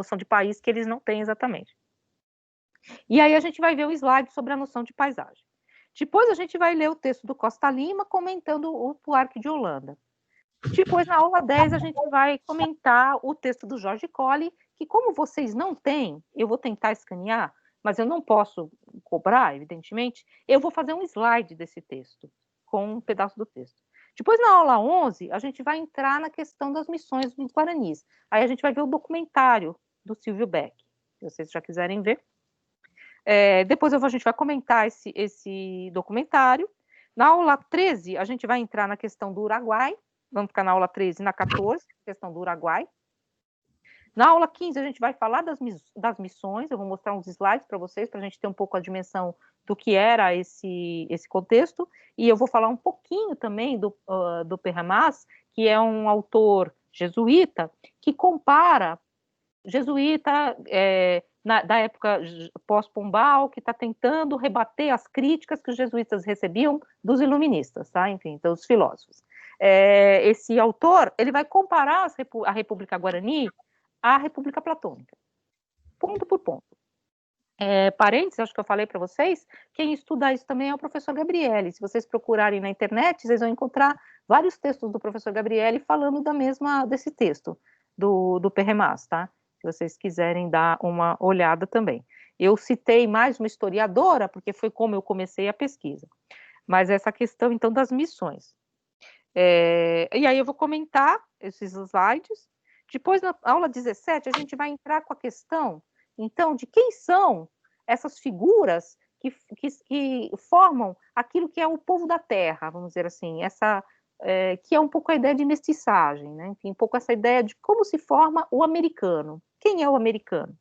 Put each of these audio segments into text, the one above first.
noção de país que eles não têm exatamente. E aí a gente vai ver o slide sobre a noção de paisagem. Depois a gente vai ler o texto do Costa Lima comentando o Buarque de Holanda. Depois, na aula 10, a gente vai comentar o texto do Jorge Colli, que como vocês não têm, eu vou tentar escanear, mas eu não posso cobrar, evidentemente, eu vou fazer um slide desse texto, com um pedaço do texto. Depois, na aula 11, a gente vai entrar na questão das missões dos Guaranis. Aí a gente vai ver o documentário do Silvio Beck, se vocês já quiserem ver. Depois a gente vai comentar esse documentário. Na aula 13, a gente vai entrar na questão do Uruguai. Vamos ficar na aula 13 e na 14, questão do Uruguai. Na aula 15, a gente vai falar das missões. Eu vou mostrar uns slides para vocês, para a gente ter um pouco a dimensão do que era esse contexto. E eu vou falar um pouquinho também do Perramaz, que é um autor jesuíta, que compara jesuíta da época pós-Pombal, que está tentando rebater as críticas que os jesuítas recebiam dos iluministas, tá? Enfim, dos filósofos. Esse autor, ele vai comparar a República Guarani à República Platônica, ponto por ponto. Parênteses, acho que eu falei para vocês, quem estuda isso também é o professor Gabriele. Se vocês procurarem na internet, vocês vão encontrar vários textos do professor Gabriele falando desse texto, do Perramaz, tá? Se vocês quiserem dar uma olhada também. Eu citei mais uma historiadora, porque foi como eu comecei a pesquisa. Mas essa questão, então, das missões. E aí eu vou comentar esses slides. Depois, na aula 17, a gente vai entrar com a questão, então, de quem são essas figuras que formam aquilo que é o povo da terra, vamos dizer assim, que é um pouco a ideia de mestiçagem, né? Enfim, um pouco essa ideia de como se forma o americano. Quem é o americano?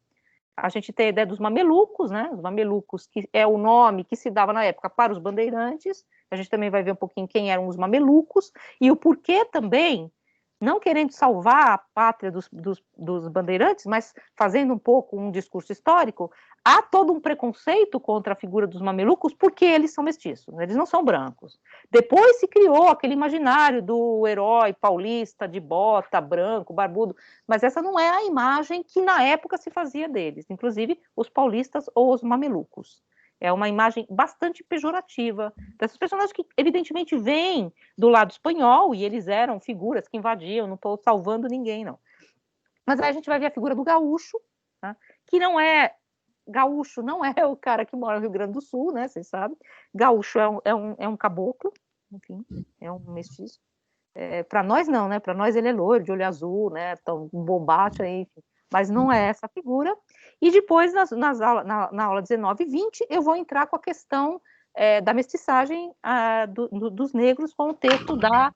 A gente tem a ideia dos mamelucos, né? Os mamelucos, que é o nome que se dava na época para os bandeirantes. A gente também vai ver um pouquinho quem eram os mamelucos e o porquê também, não querendo salvar a pátria dos bandeirantes, mas fazendo um pouco um discurso histórico, há todo um preconceito contra a figura dos mamelucos porque eles são mestiços, eles não são brancos. Depois se criou aquele imaginário do herói paulista de bota, branco, barbudo, mas essa não é a imagem que na época se fazia deles, inclusive os paulistas ou os mamelucos. É uma imagem bastante pejorativa desses personagens que, evidentemente, vêm do lado espanhol e eles eram figuras que invadiam, não estou salvando ninguém, não. Mas aí a gente vai ver a figura do gaúcho, tá? Que não é... Gaúcho não é o cara que mora no Rio Grande do Sul, né? Vocês sabem. Gaúcho é um caboclo, enfim, é um mestiço. Para nós não, né? Para nós ele é loiro, de olho azul, né? Tão um bombacho aí, enfim. Mas não é essa figura. E depois, na aula 19 e 20, eu vou entrar com a questão da mestiçagem dos negros com o texto da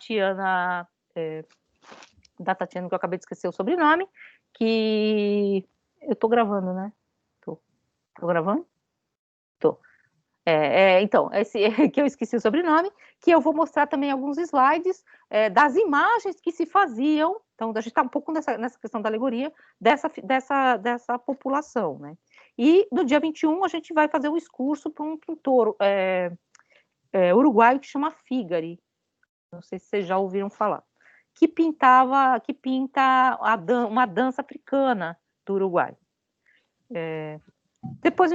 Tatiana, que eu acabei de esquecer o sobrenome, que eu estou gravando, né? Estou gravando? Estou. Então, esse que eu esqueci o sobrenome, que eu vou mostrar também alguns slides das imagens que se faziam. Então, a gente está um pouco nessa questão da alegoria dessa população, né? E no dia 21 a gente vai fazer um discurso para um pintor uruguaio que chama Figari. Não sei se vocês já ouviram falar. Que pinta uma dança africana do Uruguai. Depois,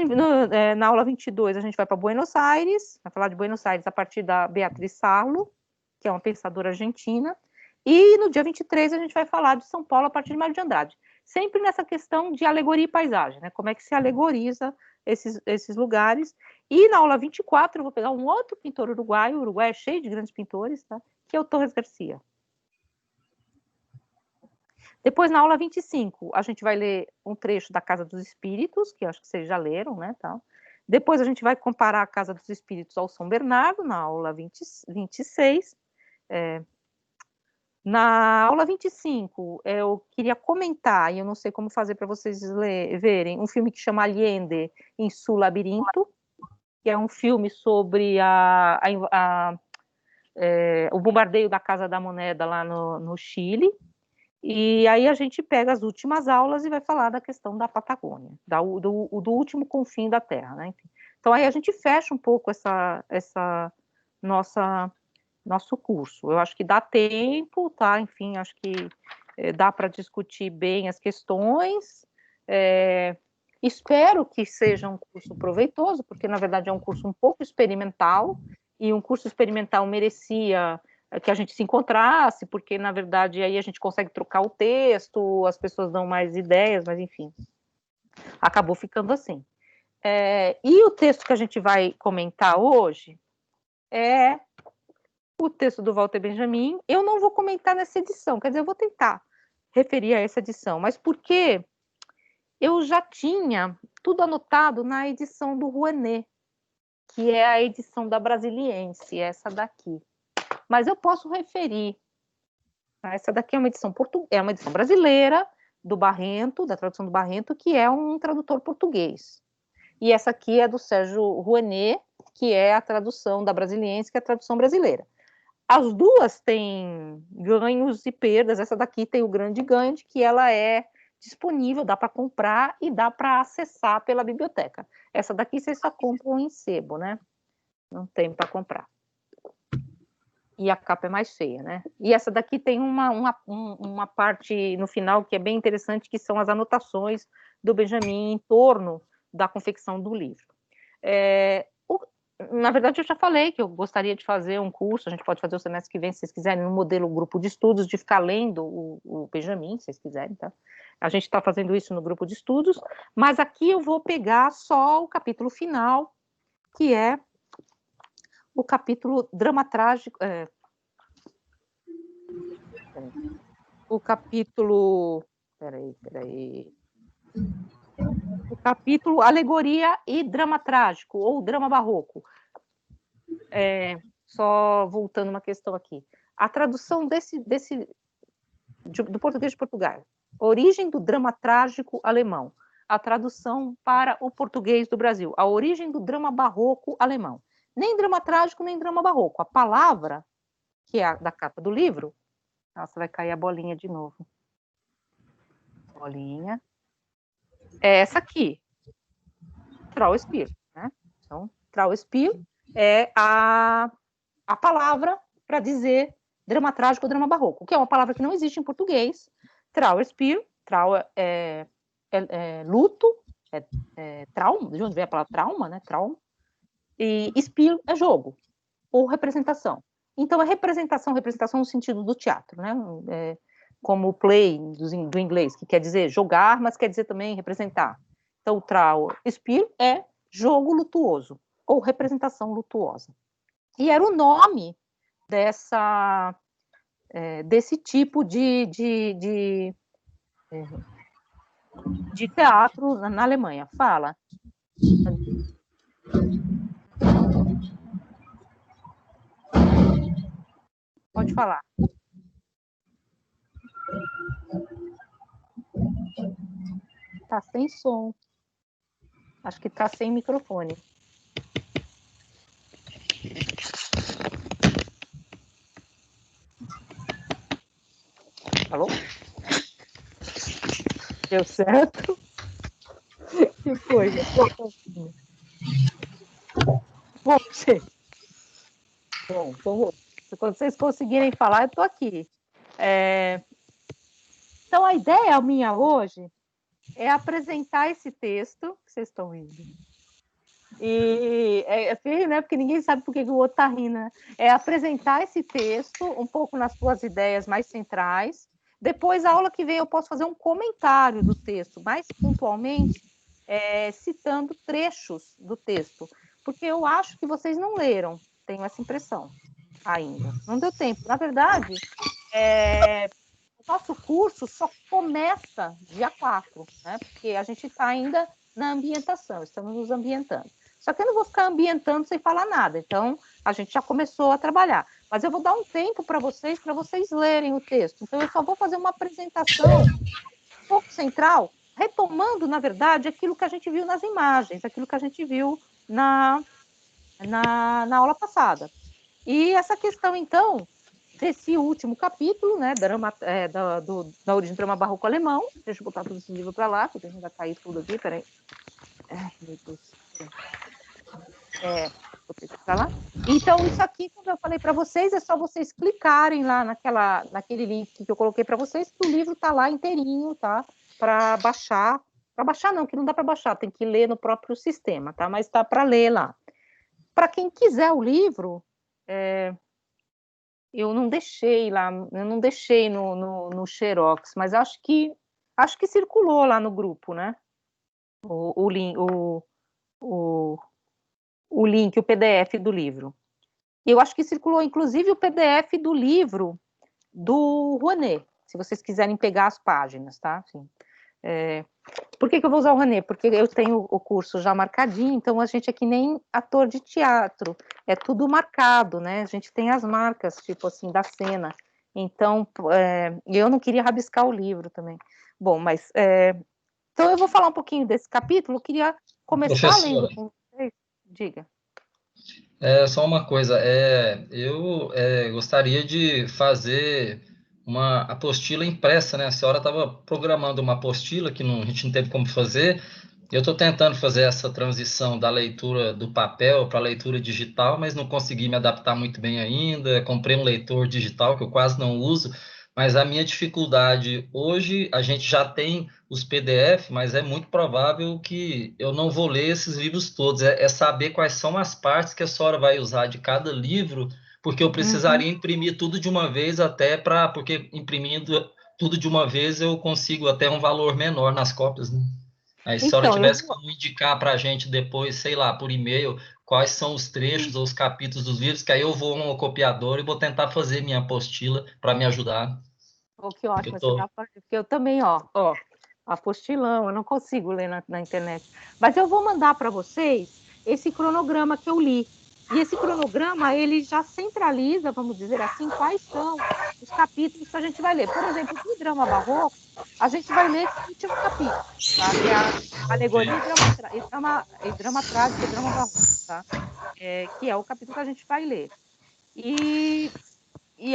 na aula 22, a gente vai para Buenos Aires, vai falar de Buenos Aires a partir da Beatriz Sarlo, que é uma pensadora argentina, e no dia 23 a gente vai falar de São Paulo a partir de Mário de Andrade. Sempre nessa questão de alegoria e paisagem, né? Como é que se alegoriza esses lugares. E na aula 24 eu vou pegar um outro pintor uruguaio, o Uruguai é cheio de grandes pintores, tá? Que é o Torres Garcia. Depois, na aula 25, a gente vai ler um trecho da Casa dos Espíritos, que eu acho que vocês já leram, né, tal. Depois a gente vai comparar a Casa dos Espíritos ao São Bernardo, na aula 26. Na aula 25, eu queria comentar, e eu não sei como fazer para vocês verem, um filme que chama Allende em Sul Labirinto, que é um filme sobre o bombardeio da Casa da Moneda lá no Chile. E aí a gente pega as últimas aulas e vai falar da questão da Patagônia, do último confim da Terra, né? Então aí a gente fecha um pouco essa nosso curso. Eu acho que dá tempo, tá? Enfim, acho que dá para discutir bem as questões. Espero que seja um curso proveitoso, porque, na verdade, é um curso um pouco experimental, e um curso experimental merecia que a gente se encontrasse, porque, na verdade, aí a gente consegue trocar o texto, as pessoas dão mais ideias, mas, enfim, acabou ficando assim. E o texto que a gente vai comentar hoje é o texto do Walter Benjamin. Eu não vou comentar nessa edição, quer dizer, eu vou tentar referir a essa edição, mas porque eu já tinha tudo anotado na edição do Rouanet, que é a edição da Brasiliense, essa daqui. Mas eu posso referir. Essa daqui é uma edição brasileira do Barrento, da tradução do Barrento, que é um tradutor português. E essa aqui é do Sérgio Rouanet, que é a tradução da Brasiliense, que é a tradução brasileira. As duas têm ganhos e perdas. Essa daqui tem o grande ganho de que ela é disponível, dá para comprar e dá para acessar pela biblioteca. Essa daqui vocês só compram em sebo, né? Não tem para comprar. E a capa é mais feia, né? E essa daqui tem uma parte no final que é bem interessante, que são as anotações do Benjamin em torno da confecção do livro. Na verdade, eu já falei que eu gostaria de fazer um curso, a gente pode fazer o semestre que vem, se vocês quiserem, no modelo grupo de estudos, de ficar lendo o Benjamin, se vocês quiserem, tá? A gente está fazendo isso no grupo de estudos, mas aqui eu vou pegar só o capítulo final, que é o capítulo drama trágico. O capítulo. Peraí. O capítulo Alegoria e Drama Trágico, ou Drama Barroco. Só voltando uma questão aqui. A tradução do português de Portugal. Origem do drama trágico alemão. A tradução para o português do Brasil. A origem do drama barroco alemão. Nem drama trágico, nem drama barroco. A palavra, que é da capa do livro... Nossa, vai cair a bolinha de novo. Bolinha. É essa aqui. Trauerspiel, né? Então, Trauerspiel é a palavra para dizer drama trágico ou drama barroco, que é uma palavra que não existe em português. Trauerspiel, é luto, trauma, de onde vem a palavra trauma, né? Trauma. E Spiel é jogo, ou representação. Então, é representação no sentido do teatro, né? Como o play do inglês, que quer dizer jogar, mas quer dizer também representar. Então, o Trauerspiel é jogo lutuoso, ou representação lutuosa. E era o nome desse tipo de teatro na Alemanha. Fala. Pode falar. Tá sem som. Acho que tá sem microfone. Alô? Deu certo? Que coisa. Bom, quando vocês conseguirem falar, eu estou aqui. Então, a ideia minha hoje é apresentar esse texto que vocês estão rindo. E é feio, né? Porque ninguém sabe por que o outro está rindo, né? É apresentar esse texto um pouco nas suas ideias mais centrais. Depois, a aula que vem, eu posso fazer um comentário do texto, mais pontualmente, citando trechos do texto. Porque eu acho que vocês não leram, tenho essa impressão ainda. Não deu tempo. Na verdade, o nosso curso só começa dia 4, né? Porque a gente está ainda na ambientação, estamos nos ambientando. Só que eu não vou ficar ambientando sem falar nada, então a gente já começou a trabalhar. Mas eu vou dar um tempo para vocês lerem o texto. Então eu só vou fazer uma apresentação um pouco central, retomando, na verdade, aquilo que a gente viu nas imagens, aquilo que a gente viu na aula passada. E essa questão, então, desse último capítulo, né, da origem do drama barroco alemão. Deixa eu botar todo esse livro para lá, porque a gente vai cair tudo aqui, peraí. Ai, meu Deus. pesquisar lá. Então, isso aqui, como eu falei para vocês, é só vocês clicarem lá naquele link que eu coloquei para vocês, que o livro está lá inteirinho, tá? Para baixar. Para baixar não, que não dá para baixar, tem que ler no próprio sistema, tá? Mas está para ler lá. Para quem quiser o livro, eu não deixei lá, eu não deixei no Xerox, mas acho que circulou lá no grupo, né? O link, o link, o PDF do livro. E eu acho que circulou, inclusive, o PDF do livro do Rouanet, se vocês quiserem pegar as páginas, tá? Assim, por que eu vou usar o Rouanet? Porque eu tenho o curso já marcadinho, então a gente é que nem ator de teatro, é tudo marcado, né? A gente tem as marcas, tipo assim, da cena. Então, eu não queria rabiscar o livro também. Bom, mas... então eu vou falar um pouquinho desse capítulo, eu queria começar lendo Professora, com vocês. Diga. só uma coisa, eu gostaria de fazer uma apostila impressa, né? A senhora estava programando uma apostila que a gente não teve como fazer. Eu estou tentando fazer essa transição da leitura do papel para a leitura digital, mas não consegui me adaptar muito bem ainda. Comprei um leitor digital que eu quase não uso, mas a minha dificuldade hoje, a gente já tem os PDF, mas é muito provável que eu não vou ler esses livros todos. É saber quais são as partes que a senhora vai usar de cada livro, porque eu Uhum. precisaria imprimir tudo de uma vez porque imprimindo tudo de uma vez eu consigo até um valor menor nas cópias, né? Aí, se a senhora Então, eu tivesse vou, como indicar para a gente depois, sei lá, por e-mail, quais são os trechos ou os capítulos dos livros, que aí eu vou no copiador e vou tentar fazer minha apostila para me ajudar. que Eu ótimo, você tô... tá falando, porque eu também, apostilão, eu não consigo ler na internet. Mas eu vou mandar para vocês esse cronograma que eu li. E esse cronograma, ele já centraliza, vamos dizer assim, quais são os capítulos que a gente vai ler. Por exemplo, do drama barroco, a gente vai ler esse último capítulo, tá? Que é a alegoria e drama trágico e drama barroco, tá? Que é o capítulo que a gente vai ler. E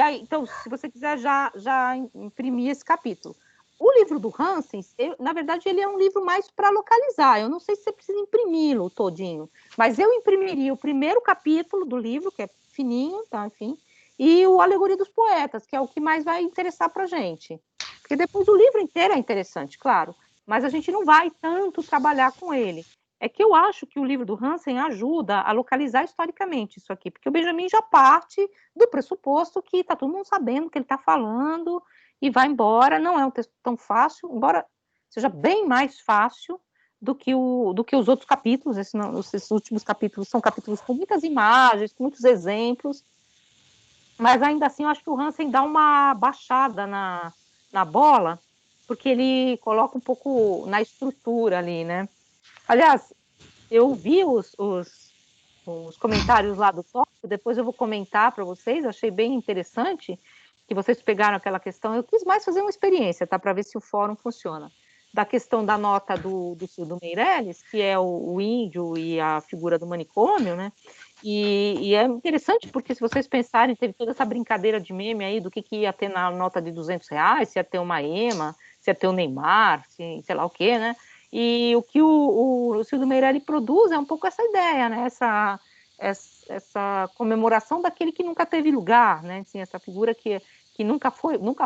aí, então, se você quiser já imprimir esse capítulo. O livro do Hansens, na verdade, ele é um livro mais para localizar. Eu não sei se você precisa imprimi-lo todinho, mas eu imprimiria o primeiro capítulo do livro, que é fininho, tá, enfim, e o Alegoria dos Poetas, que é o que mais vai interessar para a gente. Porque depois o livro inteiro é interessante, claro, mas a gente não vai tanto trabalhar com ele. É que eu acho que o livro do Hansen ajuda a localizar historicamente isso aqui, porque o Benjamin já parte do pressuposto que está todo mundo sabendo o que ele está falando e vai embora. Não é um texto tão fácil, embora seja bem mais fácil do que os outros capítulos. Esses últimos capítulos são capítulos com muitas imagens, com muitos exemplos, mas ainda assim eu acho que o Hansen dá uma baixada na bola, porque ele coloca um pouco na estrutura ali, né? Aliás, eu vi os comentários lá do tópico, depois eu vou comentar para vocês, achei bem interessante que vocês pegaram aquela questão, eu quis mais fazer uma experiência, tá, para ver se o fórum funciona, da questão da nota do Silvio Meirelles, que é o índio e a figura do manicômio, né, e é interessante porque se vocês pensarem, teve toda essa brincadeira de meme aí do que ia ter na nota de R$ 200, se ia ter uma Ema, se ia ter o Neymar, se, sei lá o quê, né, e o que o Silvio Meirelles produz é um pouco essa ideia, né? Essa comemoração daquele que nunca teve lugar, né? Assim, essa figura que nunca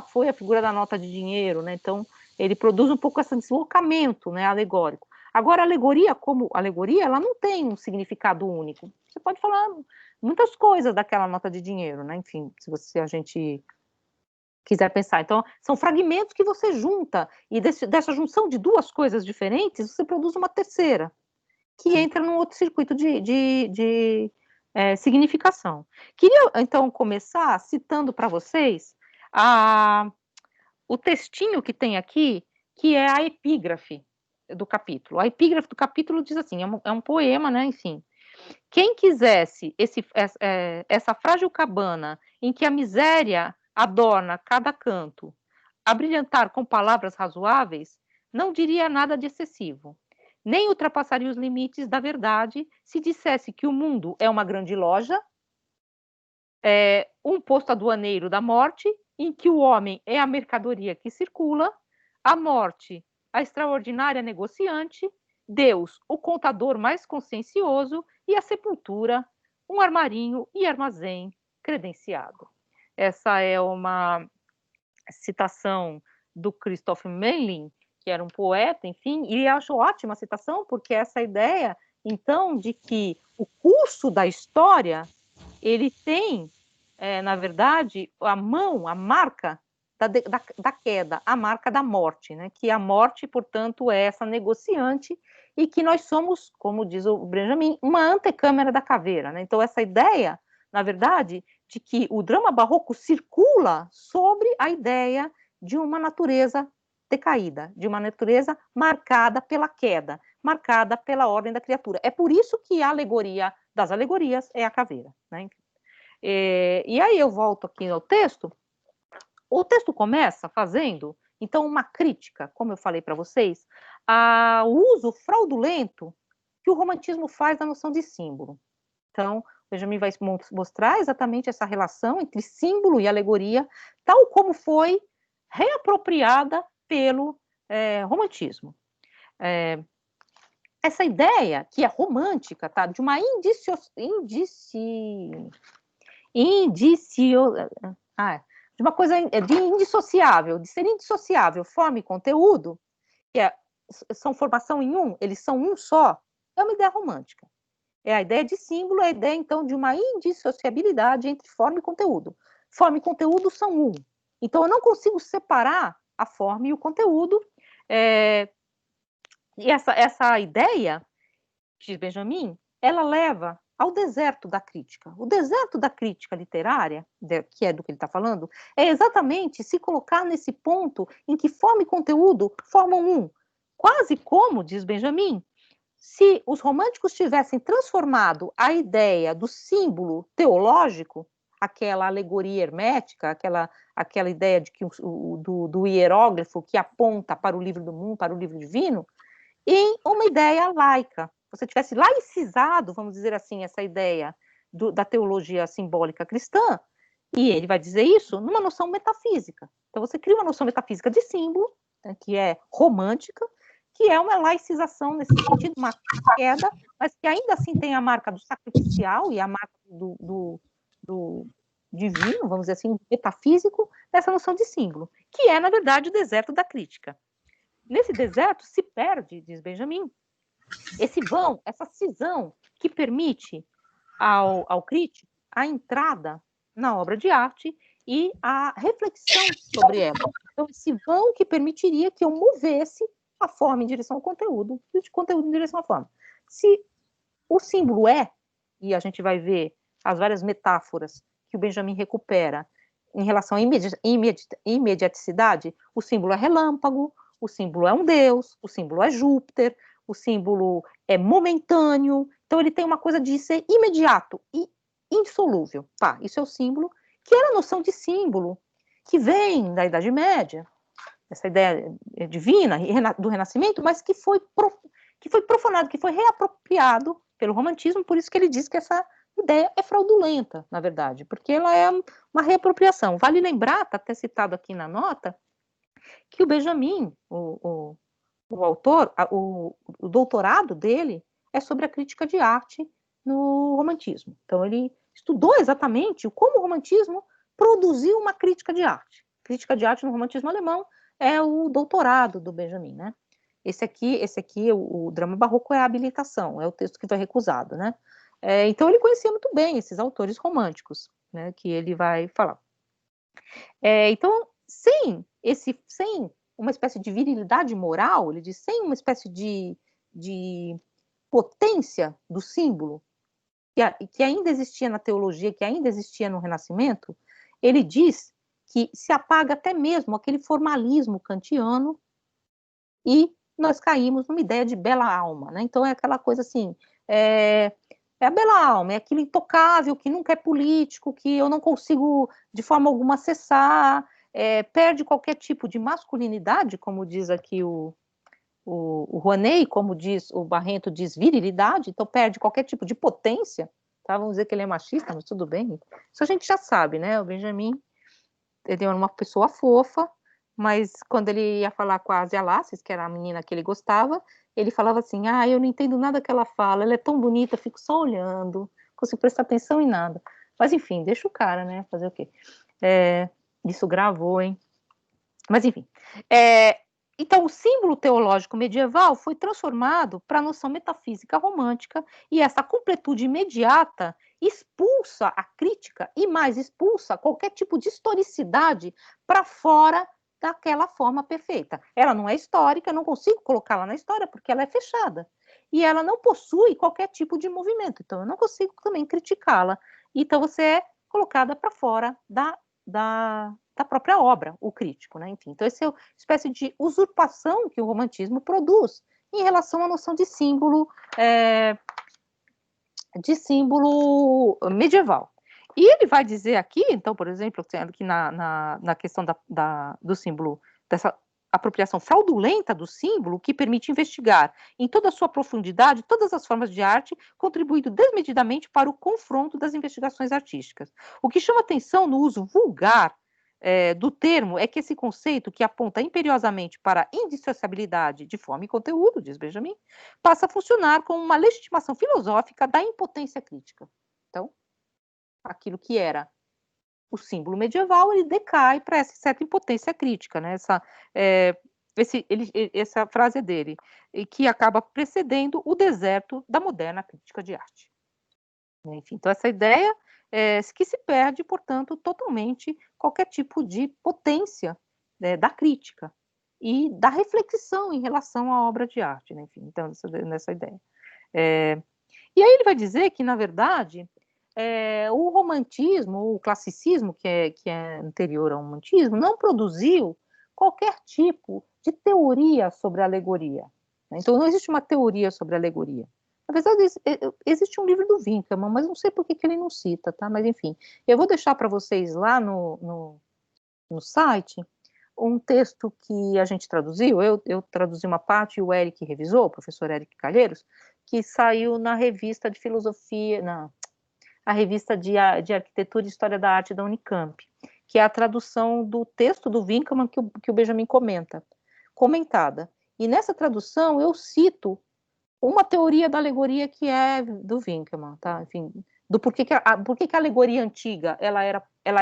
foi a figura da nota de dinheiro, né? Então, ele produz um pouco esse deslocamento, né, alegórico. Agora, a alegoria, como alegoria, ela não tem um significado único. Você pode falar muitas coisas daquela nota de dinheiro, né? Enfim, se a gente quiser pensar. Então, são fragmentos que você junta, e dessa junção de duas coisas diferentes, você produz uma terceira, que entra num outro circuito de significação. Queria, então, começar citando para vocês o textinho que tem aqui, que é a epígrafe do capítulo. A epígrafe do capítulo diz assim, é um poema, né, enfim. Quem quisesse essa frágil cabana em que a miséria adorna cada canto, abrilhantar com palavras razoáveis, não diria nada de excessivo, nem ultrapassaria os limites da verdade se dissesse que o mundo é uma grande loja, um posto aduaneiro da morte, em que o homem é a mercadoria que circula, a morte, a extraordinária negociante, Deus, o contador mais consciencioso, e a sepultura, um armarinho e armazém credenciado. Essa é uma citação do Christoph Meiling, que era um poeta, enfim, e acho ótima a citação, porque essa ideia, então, de que o curso da história, ele tem, na verdade, a mão, a marca da queda, a marca da morte, né? Que a morte, portanto, é essa negociante e que nós somos, como diz o Benjamin, uma antecâmara da caveira, né? Então, essa ideia, na verdade, de que o drama barroco circula sobre a ideia de uma natureza decaída, de uma natureza marcada pela queda, marcada pela ordem da criatura. É por isso que a alegoria das alegorias é a caveira, né? E aí eu volto aqui ao texto. O texto começa fazendo, então, uma crítica, como eu falei para vocês, ao uso fraudulento que o romantismo faz da noção de símbolo. Então, o Benjamin vai mostrar exatamente essa relação entre símbolo e alegoria, tal como foi reapropriada pelo romantismo. Essa ideia, que é romântica, tá? De uma de uma coisa de indissociável, de ser indissociável, forma e conteúdo, que são formação em um, eles são um só, é uma ideia romântica. É a ideia de símbolo, é a ideia, então, de uma indissociabilidade entre forma e conteúdo. Forma e conteúdo são um. Então, eu não consigo separar a forma e o conteúdo. E essa ideia, diz Benjamin, ela leva ao deserto da crítica. O deserto da crítica literária, que é do que ele está falando, é exatamente se colocar nesse ponto em que forma e conteúdo formam um. Quase como, diz Benjamin, se os românticos tivessem transformado a ideia do símbolo teológico, aquela alegoria hermética, aquela ideia de que do hieróglifo que aponta para o livro do mundo, para o livro divino, em uma ideia laica. Você tivesse laicizado, vamos dizer assim, essa ideia da teologia simbólica cristã, e ele vai dizer isso numa noção metafísica. Então você cria uma noção metafísica de símbolo, né, que é romântica, que é uma laicização nesse sentido, uma queda, mas que ainda assim tem a marca do sacrificial e a marca do divino, vamos dizer assim, metafísico, nessa noção de símbolo, que é, na verdade, o deserto da crítica. Nesse deserto se perde, diz Benjamin, esse vão, essa cisão que permite ao crítico a entrada na obra de arte e a reflexão sobre ela. Então, esse vão que permitiria que eu movesse a forma em direção ao conteúdo e o conteúdo em direção à forma. Se o símbolo e a gente vai ver as várias metáforas que o Benjamin recupera em relação à imediaticidade, o símbolo é relâmpago, o símbolo é um deus, o símbolo é Júpiter, o símbolo é momentâneo, então ele tem uma coisa de ser imediato e insolúvel. Tá, isso é o símbolo, que era a noção de símbolo, que vem da Idade Média, essa ideia divina do Renascimento, mas que foi profanado, que foi reapropriado pelo romantismo, por isso que ele diz que essa ideia é fraudulenta, na verdade, porque ela é uma reapropriação. Vale lembrar, está até citado aqui na nota, que o Benjamin, o autor, o doutorado dele é sobre a crítica de arte no romantismo. Então, ele estudou exatamente como o romantismo produziu uma crítica de arte. Crítica de arte no romantismo alemão é o doutorado do Benjamin, né? Esse aqui, o drama barroco é a habilitação, é o texto que foi recusado, né? Então, ele conhecia muito bem esses autores românticos, né, que ele vai falar. Então, sem uma espécie de virilidade moral, ele diz, sem uma espécie de potência do símbolo, que ainda existia na teologia, que ainda existia no Renascimento, ele diz que se apaga até mesmo aquele formalismo kantiano e nós caímos numa ideia de bela alma, né? Então é aquela coisa assim, é a bela alma, é aquilo intocável, que nunca é político, que eu não consigo de forma alguma acessar, perde qualquer tipo de masculinidade, como diz aqui o Rouanet, como diz o Barrento, diz virilidade, então perde qualquer tipo de potência, tá? Vamos dizer que ele é machista, mas tudo bem. Isso a gente já sabe, né? O Benjamin, ele era uma pessoa fofa, mas quando ele ia falar com a Asia Lasses, que era a menina que ele gostava, ele falava assim, eu não entendo nada que ela fala, ela é tão bonita, fico só olhando, consigo prestar atenção em nada. Mas, enfim, deixa o cara, né? Fazer o quê? Isso gravou, hein? Mas, enfim. Então, o símbolo teológico medieval foi transformado para a noção metafísica romântica, e essa completude imediata expulsa a crítica e mais expulsa qualquer tipo de historicidade para fora daquela forma perfeita. Ela não é histórica, eu não consigo colocá-la na história porque ela é fechada. E ela não possui qualquer tipo de movimento, então eu não consigo também criticá-la. Então você é colocada para fora da própria obra, o crítico, né? Enfim, então essa é uma espécie de usurpação que o romantismo produz em relação à noção de símbolo medieval. E ele vai dizer aqui, então, por exemplo, que na questão do símbolo, dessa apropriação fraudulenta do símbolo, que permite investigar em toda a sua profundidade todas as formas de arte, contribuindo desmedidamente para o confronto das investigações artísticas. O que chama atenção no uso vulgar do termo é que esse conceito, que aponta imperiosamente para a indissociabilidade de forma e conteúdo, diz Benjamin, passa a funcionar como uma legitimação filosófica da impotência crítica. Então, aquilo que era o símbolo medieval, ele decai para essa certa impotência crítica, né? Essa frase dele, que acaba precedendo o deserto da moderna crítica de arte. Enfim, então essa ideia que se perde, portanto, totalmente qualquer tipo de potência da crítica e da reflexão em relação à obra de arte, né? Enfim, então, nessa ideia. E aí ele vai dizer que, na verdade, o romantismo, o classicismo, que é anterior ao romantismo, não produziu qualquer tipo de teoria sobre alegoria. Né? Então, não existe uma teoria sobre alegoria. Na verdade, existe um livro do Winckelmann, mas não sei por que ele não cita, tá? Mas, enfim, eu vou deixar para vocês lá no site um texto que a gente traduziu, eu traduzi uma parte e o Eric revisou, o professor Eric Calheiros, que saiu na revista de filosofia, a revista de arquitetura e história da arte da Unicamp, que é a tradução do texto do Winckelmann que o Benjamin comentada. E nessa tradução eu cito uma teoria da alegoria que é do Winckelmann, tá? Enfim, do porquê que a alegoria antiga ela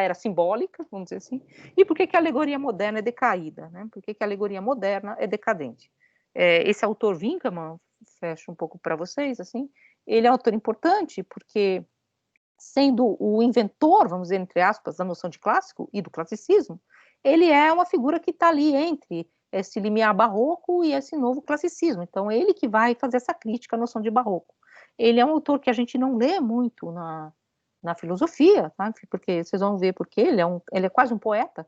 era simbólica, vamos dizer assim, e por que a alegoria moderna é decaída, né? Por que a alegoria moderna é decadente. Esse autor Winckelmann, fecho um pouco para vocês, assim, ele é um autor importante porque, sendo o inventor, vamos dizer, entre aspas, da noção de clássico e do classicismo, ele é uma figura que está ali entre esse limiar barroco e esse novo classicismo. Então, ele que vai fazer essa crítica à noção de barroco. Ele é um autor que a gente não lê muito na filosofia, tá? Porque vocês vão ver porque ele é quase um poeta,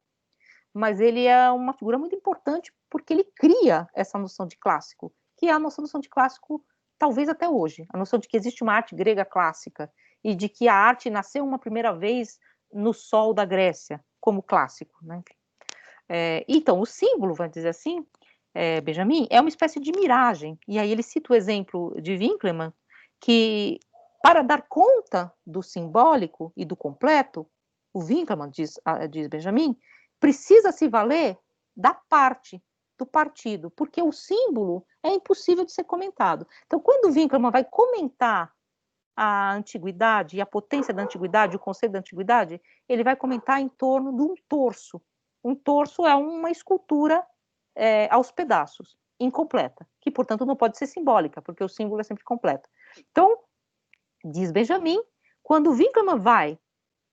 mas ele é uma figura muito importante porque ele cria essa noção de clássico, que é a noção de clássico talvez até hoje, a noção de que existe uma arte grega clássica e de que a arte nasceu uma primeira vez no sol da Grécia, como clássico, né? Então, o símbolo, vamos dizer assim, Benjamin, é uma espécie de miragem. E aí ele cita o exemplo de Winckelmann, que para dar conta do simbólico e do completo, o Winckelmann, diz Benjamin, precisa se valer da parte, do partido, porque o símbolo é impossível de ser comentado. Então, quando o Winckelmann vai comentar a antiguidade e a potência da antiguidade, o conceito da antiguidade, ele vai comentar em torno de um torso. Um torso é uma escultura aos pedaços, incompleta, que, portanto, não pode ser simbólica, porque o símbolo é sempre completo. Então, diz Benjamin, quando Winckelmann vai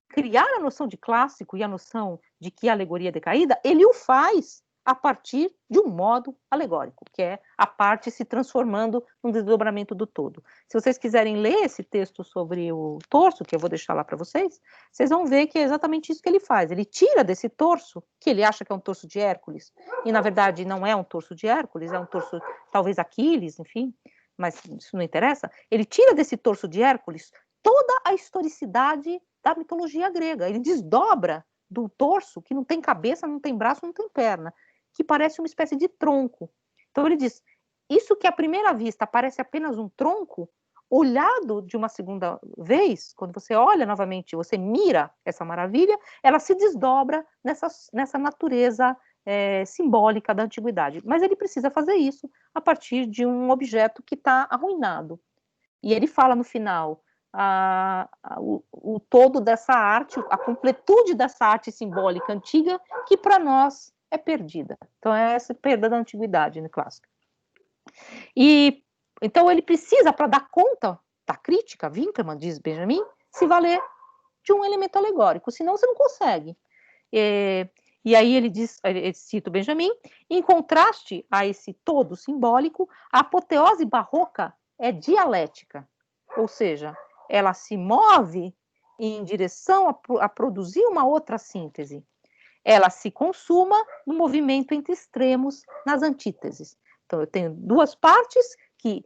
criar a noção de clássico e a noção de que a alegoria é decaída, ele o faz a partir de um modo alegórico, que é a parte se transformando num desdobramento do todo. Se vocês quiserem ler esse texto sobre o torso, que eu vou deixar lá para vocês, vocês vão ver que é exatamente isso que ele faz. Ele tira desse torso, que ele acha que é um torso de Hércules, e na verdade não é um torso de Hércules, é um torso, talvez Aquiles, enfim, mas isso não interessa. Ele tira desse torso de Hércules toda a historicidade da mitologia grega. Ele desdobra do torso, que não tem cabeça, não tem braço, não tem perna, que parece uma espécie de tronco. Então ele diz, isso que à primeira vista parece apenas um tronco, olhado de uma segunda vez, quando você olha novamente, você mira essa maravilha, ela se desdobra nessa natureza simbólica da antiguidade. Mas ele precisa fazer isso a partir de um objeto que está arruinado. E ele fala no final, o todo dessa arte, a completude dessa arte simbólica antiga, que para nós é perdida. Então, é essa perda da antiguidade, né, clássica. E então ele precisa, para dar conta da crítica, Winckelmann, diz Benjamin, se valer de um elemento alegórico, senão você não consegue. E aí ele diz, ele cita o Benjamin, em contraste a esse todo simbólico, a apoteose barroca é dialética, ou seja, ela se move em direção a produzir uma outra síntese. Ela se consuma no movimento entre extremos, nas antíteses. Então, eu tenho duas partes que,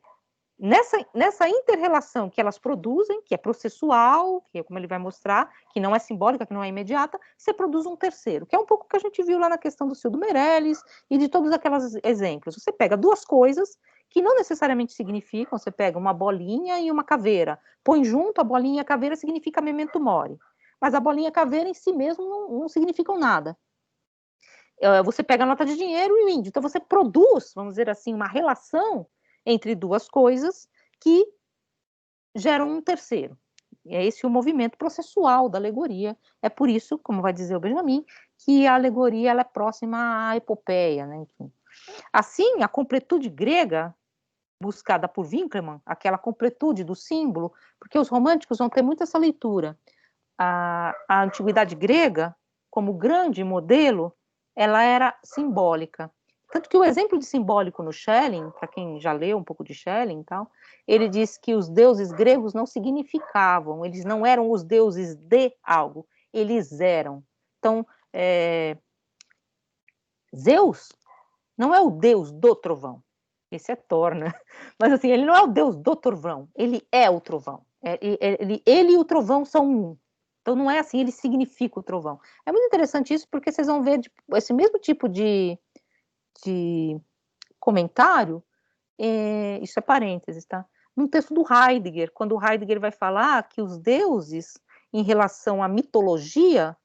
nessa inter-relação que elas produzem, que é processual, que é como ele vai mostrar, que não é simbólica, que não é imediata, você produz um terceiro, que é um pouco o que a gente viu lá na questão do Cildo Meirelles e de todos aqueles exemplos. Você pega duas coisas que não necessariamente significam, você pega uma bolinha e uma caveira, põe junto a bolinha e a caveira, significa memento mori. Mas a bolinha e a caveira em si mesmo não significam nada. Você pega a nota de dinheiro e o índio. Então você produz, vamos dizer assim, uma relação entre duas coisas que geram um terceiro. E é esse o movimento processual da alegoria. É por isso, como vai dizer o Benjamin, que a alegoria ela é próxima à epopeia, né? Enfim. Assim, a completude grega buscada por Winckelmann, aquela completude do símbolo, porque os românticos vão ter muito essa leitura. A antiguidade grega, como grande modelo, ela era simbólica. Tanto que o exemplo de simbólico no Schelling, para quem já leu um pouco de Schelling e tal, ele diz que os deuses gregos não significavam, eles não eram os deuses de algo, eles eram. Então, Zeus não é o deus do trovão, esse é Thor, né? Mas assim, ele não é o deus do trovão, ele é o trovão. Ele e o trovão são um. Então não é assim, ele significa o trovão. É muito interessante isso, porque vocês vão ver esse mesmo tipo de comentário, isso é parênteses, tá? Num texto do Heidegger, quando o Heidegger vai falar que os deuses, em relação à mitologia,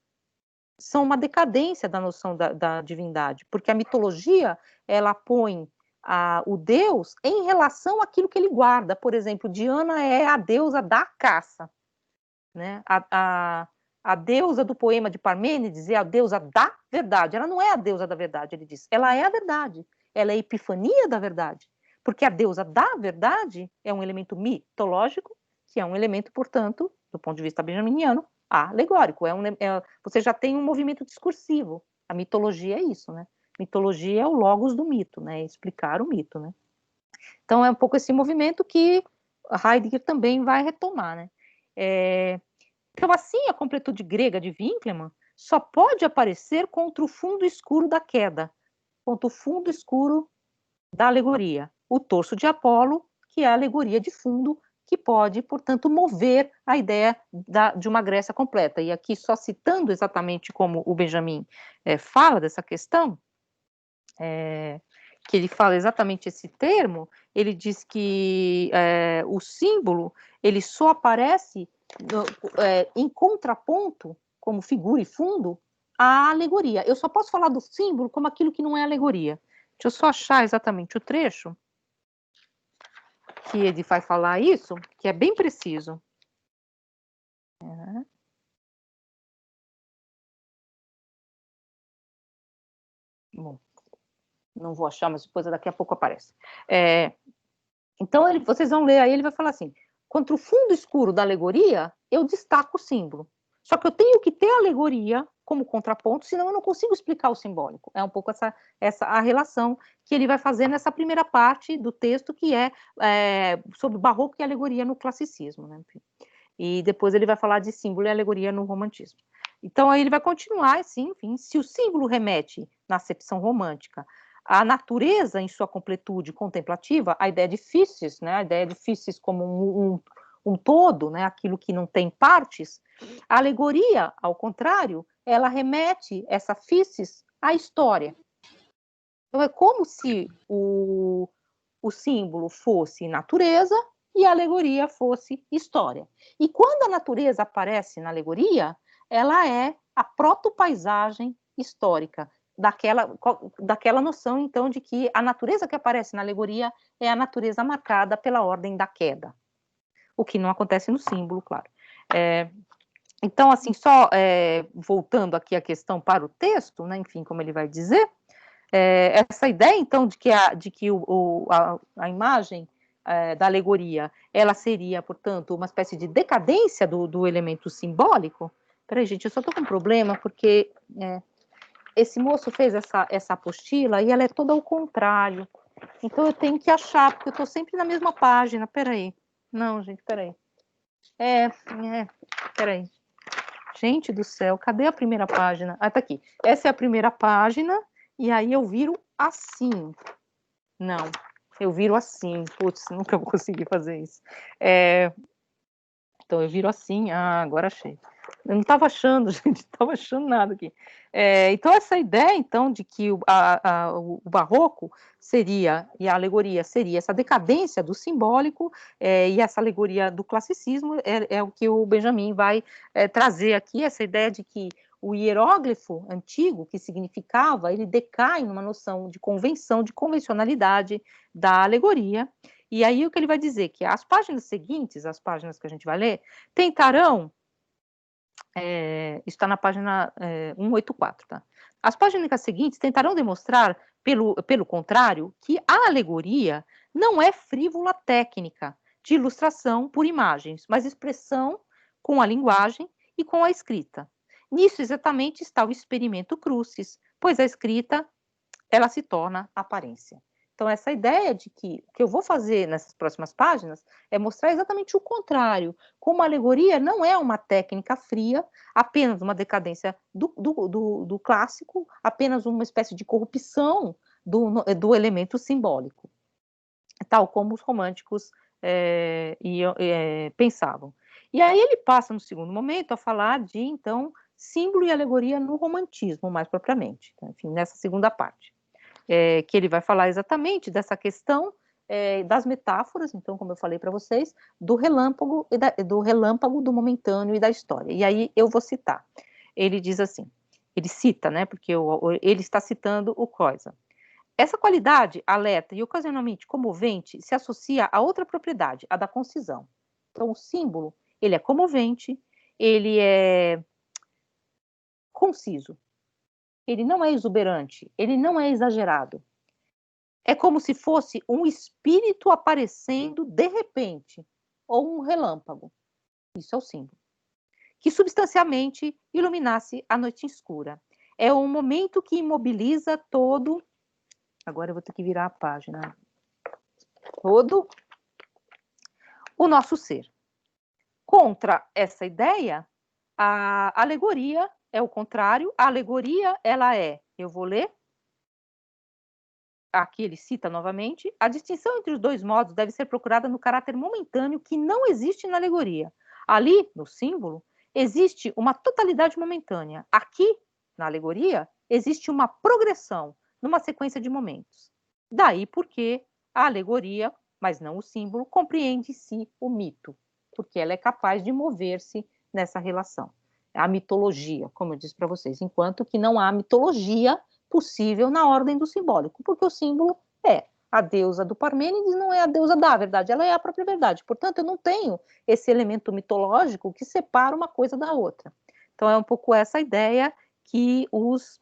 são uma decadência da noção da divindade, porque a mitologia, ela põe o Deus em relação àquilo que ele guarda. Por exemplo, Diana é a deusa da caça, né? A deusa do poema de Parmênides é a deusa da verdade. Ela não é a deusa da verdade, ele diz. Ela é a verdade. Ela é a epifania da verdade. Porque a deusa da verdade é um elemento mitológico, que é um elemento, portanto, do ponto de vista benjaminiano, alegórico. Você já tem um movimento discursivo. A mitologia é isso, né? Mitologia é o logos do mito, né? Explicar o mito, né? Então é um pouco esse movimento que Heidegger também vai retomar, né? Então, assim, a completude grega de Winckelmann só pode aparecer contra o fundo escuro da queda, contra o fundo escuro da alegoria, o torso de Apolo, que é a alegoria de fundo, que pode, portanto, mover a ideia de uma Grécia completa. E aqui, só citando exatamente como o Benjamin fala dessa questão, que ele fala exatamente esse termo, ele diz que o símbolo ele só aparece em contraponto, como figura e fundo, à alegoria. Eu só posso falar do símbolo como aquilo que não é alegoria. Deixa eu só achar exatamente o trecho que ele vai falar isso, que é bem preciso. Bom, não vou achar, mas depois daqui a pouco aparece. Então, vocês vão ler aí, ele vai falar assim, contra o fundo escuro da alegoria, eu destaco o símbolo. Só que eu tenho que ter a alegoria como contraponto, senão eu não consigo explicar o simbólico. É um pouco essa a relação que ele vai fazer nessa primeira parte do texto, que é sobre barroco e alegoria no classicismo, né? Enfim. E depois ele vai falar de símbolo e alegoria no romantismo. Então, aí ele vai continuar assim, enfim, se o símbolo remete, na acepção romântica, à natureza em sua completude contemplativa, a ideia de physis, né, a ideia de physis como um todo, né, aquilo que não tem partes, a alegoria, ao contrário, ela remete essa physis à história. Então, é como se o símbolo fosse natureza e a alegoria fosse história. E quando a natureza aparece na alegoria, ela é a protopaisagem histórica, daquela noção, então, de que a natureza que aparece na alegoria é a natureza marcada pela ordem da queda. o que não acontece no símbolo, claro. Então, assim, só voltando aqui a questão para o texto, né, enfim, como ele vai dizer, essa ideia, então, de que a imagem da alegoria, ela seria, portanto, uma espécie de decadência do elemento simbólico. Peraí, gente, eu só estou com um problema, porque esse moço fez essa apostila e ela é toda ao contrário. Então, eu tenho que achar, porque eu estou sempre na mesma página. Peraí. Não, gente, peraí. Peraí. Gente do céu, cadê a primeira página? Ah, tá aqui. Essa é a primeira página, e aí eu viro assim. Não, eu viro assim. Putz, nunca vou conseguir fazer isso. Então, eu viro assim. Ah, agora achei. Eu não estava achando, gente, não estava achando nada aqui. Então, essa ideia, então, de que o barroco seria, e a alegoria seria essa decadência do simbólico, e essa alegoria do classicismo, é o que o Benjamin vai trazer aqui, essa ideia de que o hieróglifo antigo, que significava, ele decai numa noção de convenção, de convencionalidade da alegoria. E aí o que ele vai dizer? Que as páginas seguintes, as páginas que a gente vai ler, tentarão, está na página 184, tá? As páginas seguintes tentarão demonstrar, pelo contrário, que a alegoria não é frívola técnica de ilustração por imagens, mas expressão com a linguagem e com a escrita. Nisso exatamente está o experimento crucis, pois a escrita, ela se torna aparência. Então, essa ideia de que o que eu vou fazer nessas próximas páginas é mostrar exatamente o contrário, como a alegoria não é uma técnica fria, apenas uma decadência do clássico, apenas uma espécie de corrupção do elemento simbólico, tal como os românticos pensavam. E aí ele passa, no segundo momento, a falar de, então, símbolo e alegoria no romantismo, mais propriamente, enfim, nessa segunda parte. Que ele vai falar exatamente dessa questão das metáforas, então, como eu falei para vocês, do relâmpago, do momentâneo e da história. E aí eu vou citar. Ele diz assim, ele cita, né, porque ele está citando o Creusa. Essa qualidade alerta e ocasionalmente comovente se associa a outra propriedade, a da concisão. Então, o símbolo, ele é comovente, ele é conciso. Ele não é exuberante, ele não é exagerado. É como se fosse um espírito aparecendo de repente, ou um relâmpago. Isso é o símbolo. Que substancialmente iluminasse a noite escura. É um momento que imobiliza todo. Agora eu vou ter que virar a página. Todo o nosso ser. Contra essa ideia, a alegoria é o contrário. A alegoria, ela é, eu vou ler. Aqui ele cita novamente, a distinção entre os dois modos deve ser procurada no caráter momentâneo que não existe na alegoria. Ali, no símbolo, existe uma totalidade momentânea. Aqui, na alegoria, existe uma progressão numa sequência de momentos. Daí porque a alegoria, mas não o símbolo, compreende em si o mito, porque ela é capaz de mover-se nessa relação. A mitologia, como eu disse para vocês, enquanto que não há mitologia possível na ordem do simbólico, porque o símbolo é a deusa do Parmênides, não é a deusa da verdade, ela é a própria verdade. Portanto, eu não tenho esse elemento mitológico que separa uma coisa da outra. Então, é um pouco essa ideia que os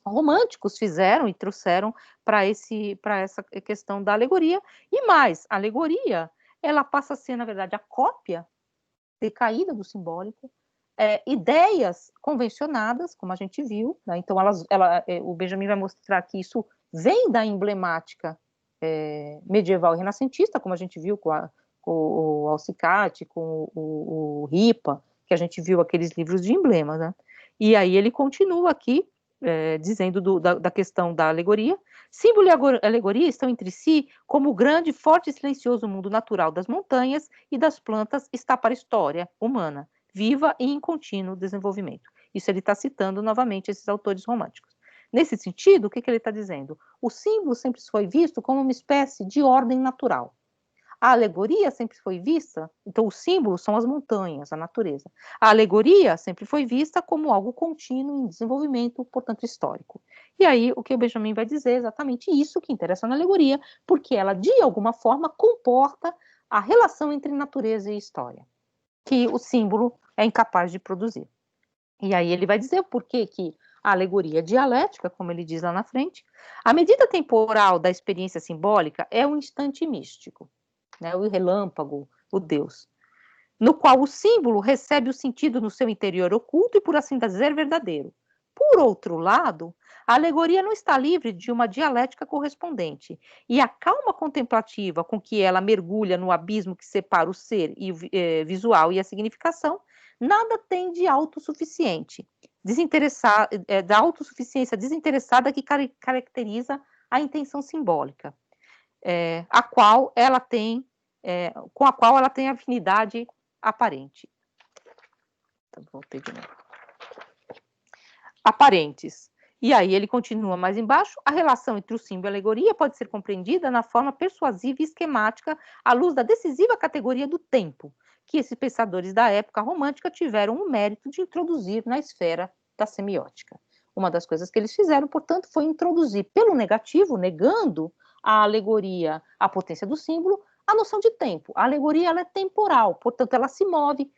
românticos fizeram e trouxeram para essa questão da alegoria. E mais, a alegoria, ela passa a ser, na verdade, a cópia decaída do simbólico, ideias convencionadas, como a gente viu, né? Então o Benjamin vai mostrar que isso vem da emblemática medieval e renascentista, como a gente viu com o Alcicate, com o Ripa, que a gente viu aqueles livros de emblemas, né? E aí ele continua aqui, dizendo da questão da alegoria. Símbolo e alegoria estão entre si como o grande, forte e silencioso mundo natural das montanhas e das plantas está para a história humana, viva e em contínuo desenvolvimento. Isso ele está citando novamente esses autores românticos. Nesse sentido, o que ele está dizendo? O símbolo sempre foi visto como uma espécie de ordem natural. A alegoria sempre foi vista, então os símbolos são as montanhas, a natureza. A alegoria sempre foi vista como algo contínuo em desenvolvimento, portanto histórico. E aí o que o Benjamin vai dizer é exatamente isso que interessa na alegoria, porque ela de alguma forma comporta a relação entre natureza e história, que o símbolo é incapaz de produzir. E aí ele vai dizer o porquê que a alegoria dialética, como ele diz lá na frente, a medida temporal da experiência simbólica é um instante místico, né, o relâmpago, o Deus, no qual o símbolo recebe o sentido no seu interior oculto e, por assim dizer, verdadeiro. Por outro lado, a alegoria não está livre de uma dialética correspondente, e a calma contemplativa com que ela mergulha no abismo que separa o ser visual e a significação, nada tem de autossuficiente, da autossuficiência desinteressada que caracteriza a intenção simbólica, com a qual ela tem afinidade aparente. Então, voltei de novo. Aparentes. E aí ele continua mais embaixo, a relação entre o símbolo e a alegoria pode ser compreendida na forma persuasiva e esquemática à luz da decisiva categoria do tempo, que esses pensadores da época romântica tiveram o mérito de introduzir na esfera da semiótica. Uma das coisas que eles fizeram, portanto, foi introduzir pelo negativo, negando a alegoria, a potência do símbolo, a noção de tempo. A alegoria ela é temporal, portanto, ela se move.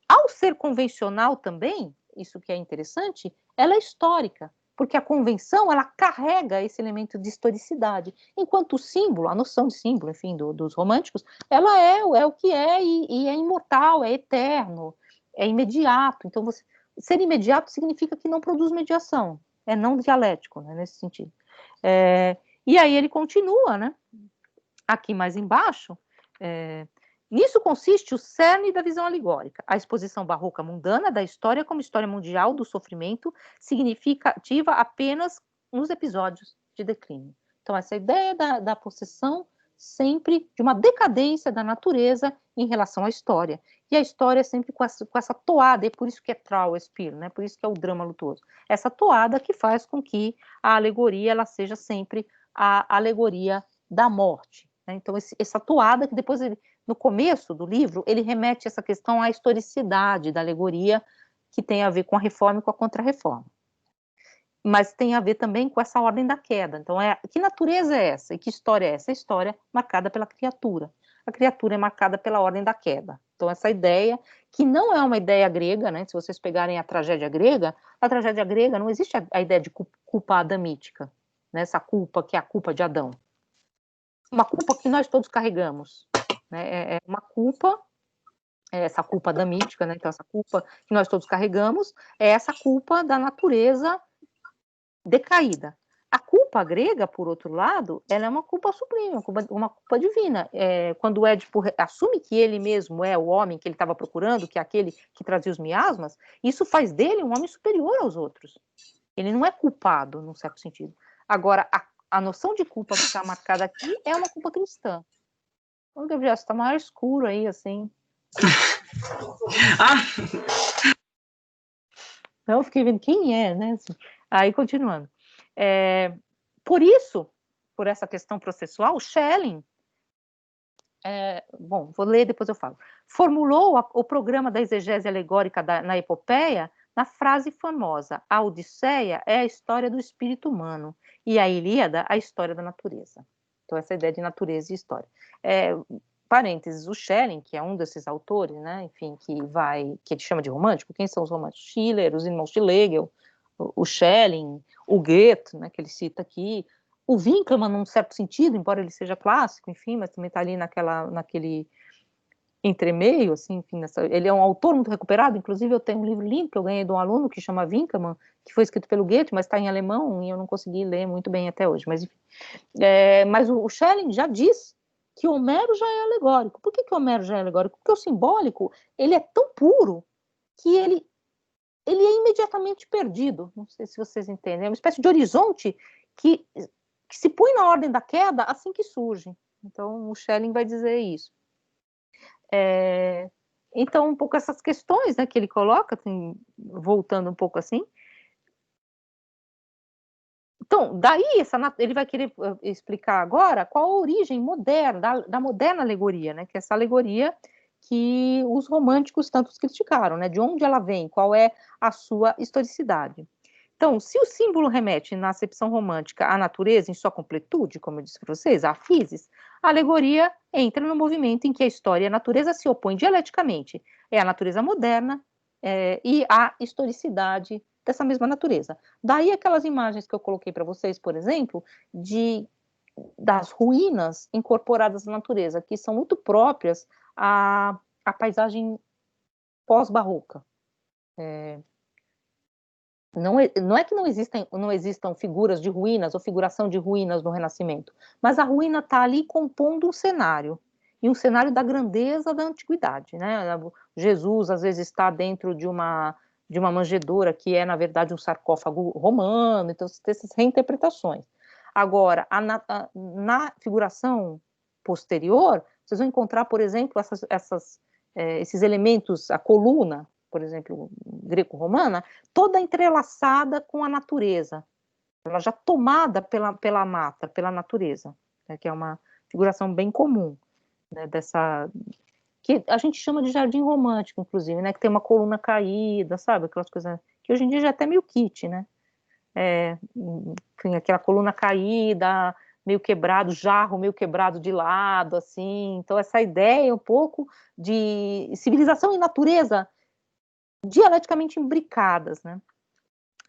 Ao ser convencional também, isso que é interessante, ela é histórica, porque a convenção ela carrega esse elemento de historicidade, enquanto o símbolo, a noção de símbolo, enfim, dos românticos, ela é o que é e é imortal, é eterno, é imediato. Então, ser imediato significa que não produz mediação, é não dialético, né, nesse sentido. E aí ele continua, né? Aqui mais embaixo, nisso consiste o cerne da visão alegórica. A exposição barroca mundana da história como história mundial do sofrimento significativa apenas nos episódios de declínio. Então, essa ideia da possessão sempre de uma decadência da natureza em relação à história. E a história sempre com essa toada, e por isso que é Trauerspiel, né? Por isso que é o drama lutuoso. Essa toada que faz com que a alegoria ela seja sempre a alegoria da morte. Então, essa toada que depois, no começo do livro, ele remete essa questão à historicidade da alegoria, que tem a ver com a reforma e com a contra-reforma. Mas tem a ver também com essa ordem da queda. Então, que natureza é essa? E que história é essa? A história marcada pela criatura. A criatura é marcada pela ordem da queda. Então, essa ideia, que não é uma ideia grega, né? Se vocês pegarem a tragédia grega não existe a ideia de culpa adamítica, né? Essa culpa que é a culpa de Adão. Uma culpa que nós todos carregamos, né? É uma culpa, essa culpa adamítica, né? Então essa culpa que nós todos carregamos é essa culpa da natureza decaída. A culpa grega, por outro lado, ela é uma culpa sublime, uma culpa divina. Quando o Édipo assume que ele mesmo é o homem que ele estava procurando, que é aquele que trazia os miasmas, isso faz dele um homem superior aos outros. Ele não é culpado, num certo sentido. Agora, a noção de culpa que está marcada aqui é uma culpa cristã. Ô, Gabriel, você está mais escuro aí, assim. Eu fiquei vendo quem é, né? Assim. Aí, continuando. Por isso, por essa questão processual, Schelling, bom, vou ler, depois eu falo, formulou o programa da exegese alegórica na epopeia na frase famosa: a Odisseia é a história do espírito humano e a Ilíada a história da natureza. Então, essa ideia de natureza e história. Parênteses, o Schelling, que é um desses autores, né, enfim, que ele chama de romântico. Quem são os românticos? Schiller, os irmãos Schlegel, o Schelling, o Goethe, né, que ele cita aqui, o Winckelmann, num certo sentido, embora ele seja clássico, enfim, mas também está ali naquele entremeio, assim, enfim, ele é um autor muito recuperado. Inclusive eu tenho um livro lindo que eu ganhei de um aluno que chama Winckelmann, que foi escrito pelo Goethe, mas está em alemão e eu não consegui ler muito bem até hoje, mas enfim. Mas o Schelling já diz que Homero já é alegórico. Por que Homero já é alegórico? Porque o simbólico, ele é tão puro que ele é imediatamente perdido. Não sei se vocês entendem. É uma espécie de horizonte que se põe na ordem da queda assim que surge. Então o Schelling vai dizer isso. Então, um pouco essas questões, né, que ele coloca, assim, voltando um pouco assim. Então, daí ele vai querer explicar agora qual a origem moderna, da moderna alegoria, né, que é essa alegoria que os românticos tantos criticaram, né, de onde ela vem, qual é a sua historicidade. Então, se o símbolo remete, na acepção romântica, à natureza em sua completude, como eu disse para vocês, à physis, a alegoria entra no movimento em que a história e a natureza se opõem dialeticamente. É a natureza moderna e a historicidade dessa mesma natureza. Daí aquelas imagens que eu coloquei para vocês, por exemplo, das ruínas incorporadas à natureza, que são muito próprias à paisagem pós-barroca. Não é que não existam figuras de ruínas ou figuração de ruínas no Renascimento, mas a ruína está ali compondo um cenário, e um cenário da grandeza da antiguidade, né? Jesus, às vezes, está dentro de uma manjedoura que é, na verdade, um sarcófago romano, então você tem essas reinterpretações. Agora, na figuração posterior, vocês vão encontrar, por exemplo, esses elementos, a coluna, por exemplo, greco-romana, toda entrelaçada com a natureza, ela já tomada pela mata, pela natureza, né, que é uma figuração bem comum, né, que a gente chama de jardim romântico, inclusive, né, que tem uma coluna caída, sabe, aquelas coisas que hoje em dia já é até meio kit, né, enfim, aquela coluna caída, meio quebrado, jarro meio quebrado de lado, assim, então essa ideia um pouco de civilização e natureza dialeticamente imbricadas, né?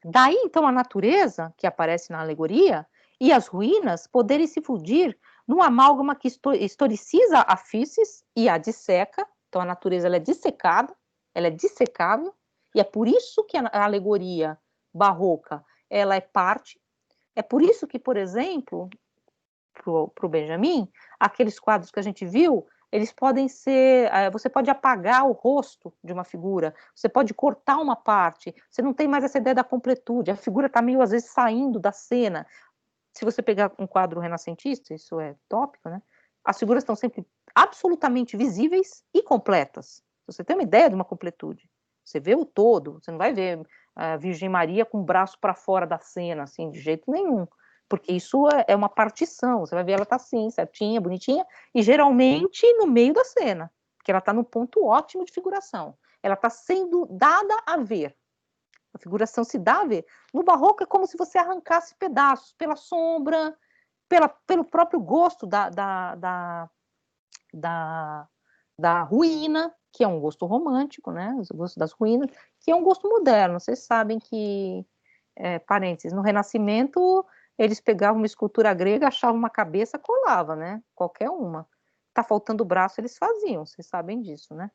Daí, então, a natureza, que aparece na alegoria, e as ruínas poderem se fundir num amálgama que historiciza a physis e a disseca. Então, a natureza ela é dissecada, ela é dissecável, e é por isso que a alegoria barroca ela é parte. É por isso que, por exemplo, para o Benjamin, aqueles quadros que a gente viu, eles podem ser, você pode apagar o rosto de uma figura, você pode cortar uma parte, você não tem mais essa ideia da completude, a figura está meio, às vezes, saindo da cena. Se você pegar um quadro renascentista, isso é tópico, né? As figuras estão sempre absolutamente visíveis e completas. Você tem uma ideia de uma completude. Você vê o todo, você não vai ver a Virgem Maria com o braço para fora da cena, assim, de jeito nenhum. Porque isso é uma partição, você vai ver ela tá assim, certinha, bonitinha, e geralmente no meio da cena, porque ela está no ponto ótimo de figuração. Ela está sendo dada a ver. A figuração se dá a ver. No barroco é como se você arrancasse pedaços pela sombra, pelo próprio gosto da ruína, que é um gosto romântico, né? O gosto das ruínas, que é um gosto moderno. Vocês sabem que, parênteses, no Renascimento eles pegavam uma escultura grega, achavam uma cabeça, colava, né? Qualquer uma. Tá faltando o braço, eles faziam, vocês sabem disso, né?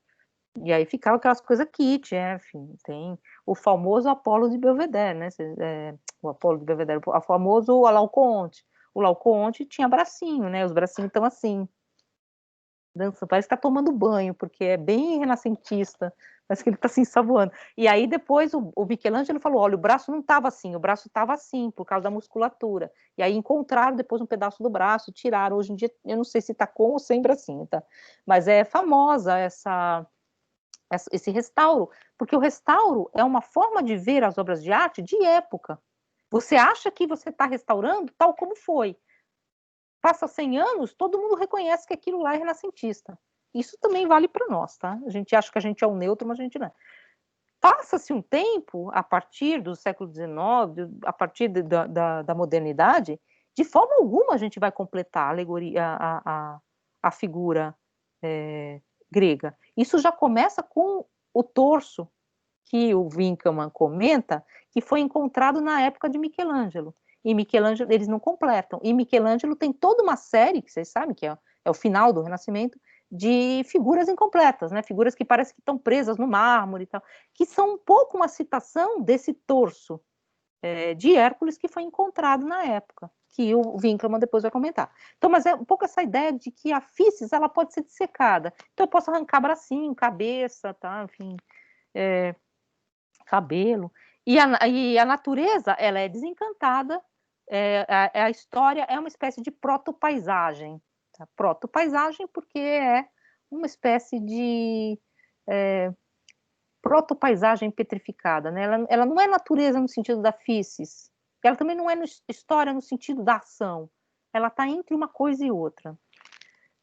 E aí ficava aquelas coisas kit, enfim, tem o famoso Apolo de Belvedere, né? O Apolo de Belvedere, o famoso Laocoonte. O Laocoonte tinha bracinho, né? Os bracinhos estão assim, dança, parece que tá tomando banho, porque é bem renascentista, parece que ele tá assim, saboando. E aí depois o Michelangelo falou, olha, o braço não estava assim, o braço estava assim, por causa da musculatura. E aí encontraram depois um pedaço do braço, tiraram. Hoje em dia, eu não sei se tá com ou sem bracinho, tá? Mas é famosa esse restauro, porque o restauro é uma forma de ver as obras de arte de época. Você acha que você está restaurando tal como foi. Passa 100 anos, todo mundo reconhece que aquilo lá é renascentista. Isso também vale para nós, tá? A gente acha que a gente é o neutro, mas a gente não é. Passa-se um tempo, a partir do século XIX, a partir da modernidade, de forma alguma a gente vai completar a alegoria, a figura grega. Isso já começa com o torso, que o Winckelmann comenta, que foi encontrado na época de Michelangelo. E Michelangelo, eles não completam. E Michelangelo tem toda uma série, que vocês sabem que é o final do Renascimento, de figuras incompletas, né? Figuras que parecem que estão presas no mármore e tal, que são um pouco uma citação desse torso de Hércules que foi encontrado na época, que o Winckelmann depois vai comentar. Então, mas é um pouco essa ideia de que a physis, ela pode ser dissecada. Então, eu posso arrancar bracinho, cabeça, tá? Enfim, cabelo. E a natureza, ela é desencantada, a história é uma espécie de protopaisagem. Tá? Protopaisagem porque é uma espécie de protopaisagem petrificada. Né? Ela não é natureza no sentido da physis, ela também não é história no sentido da ação. Ela está entre uma coisa e outra.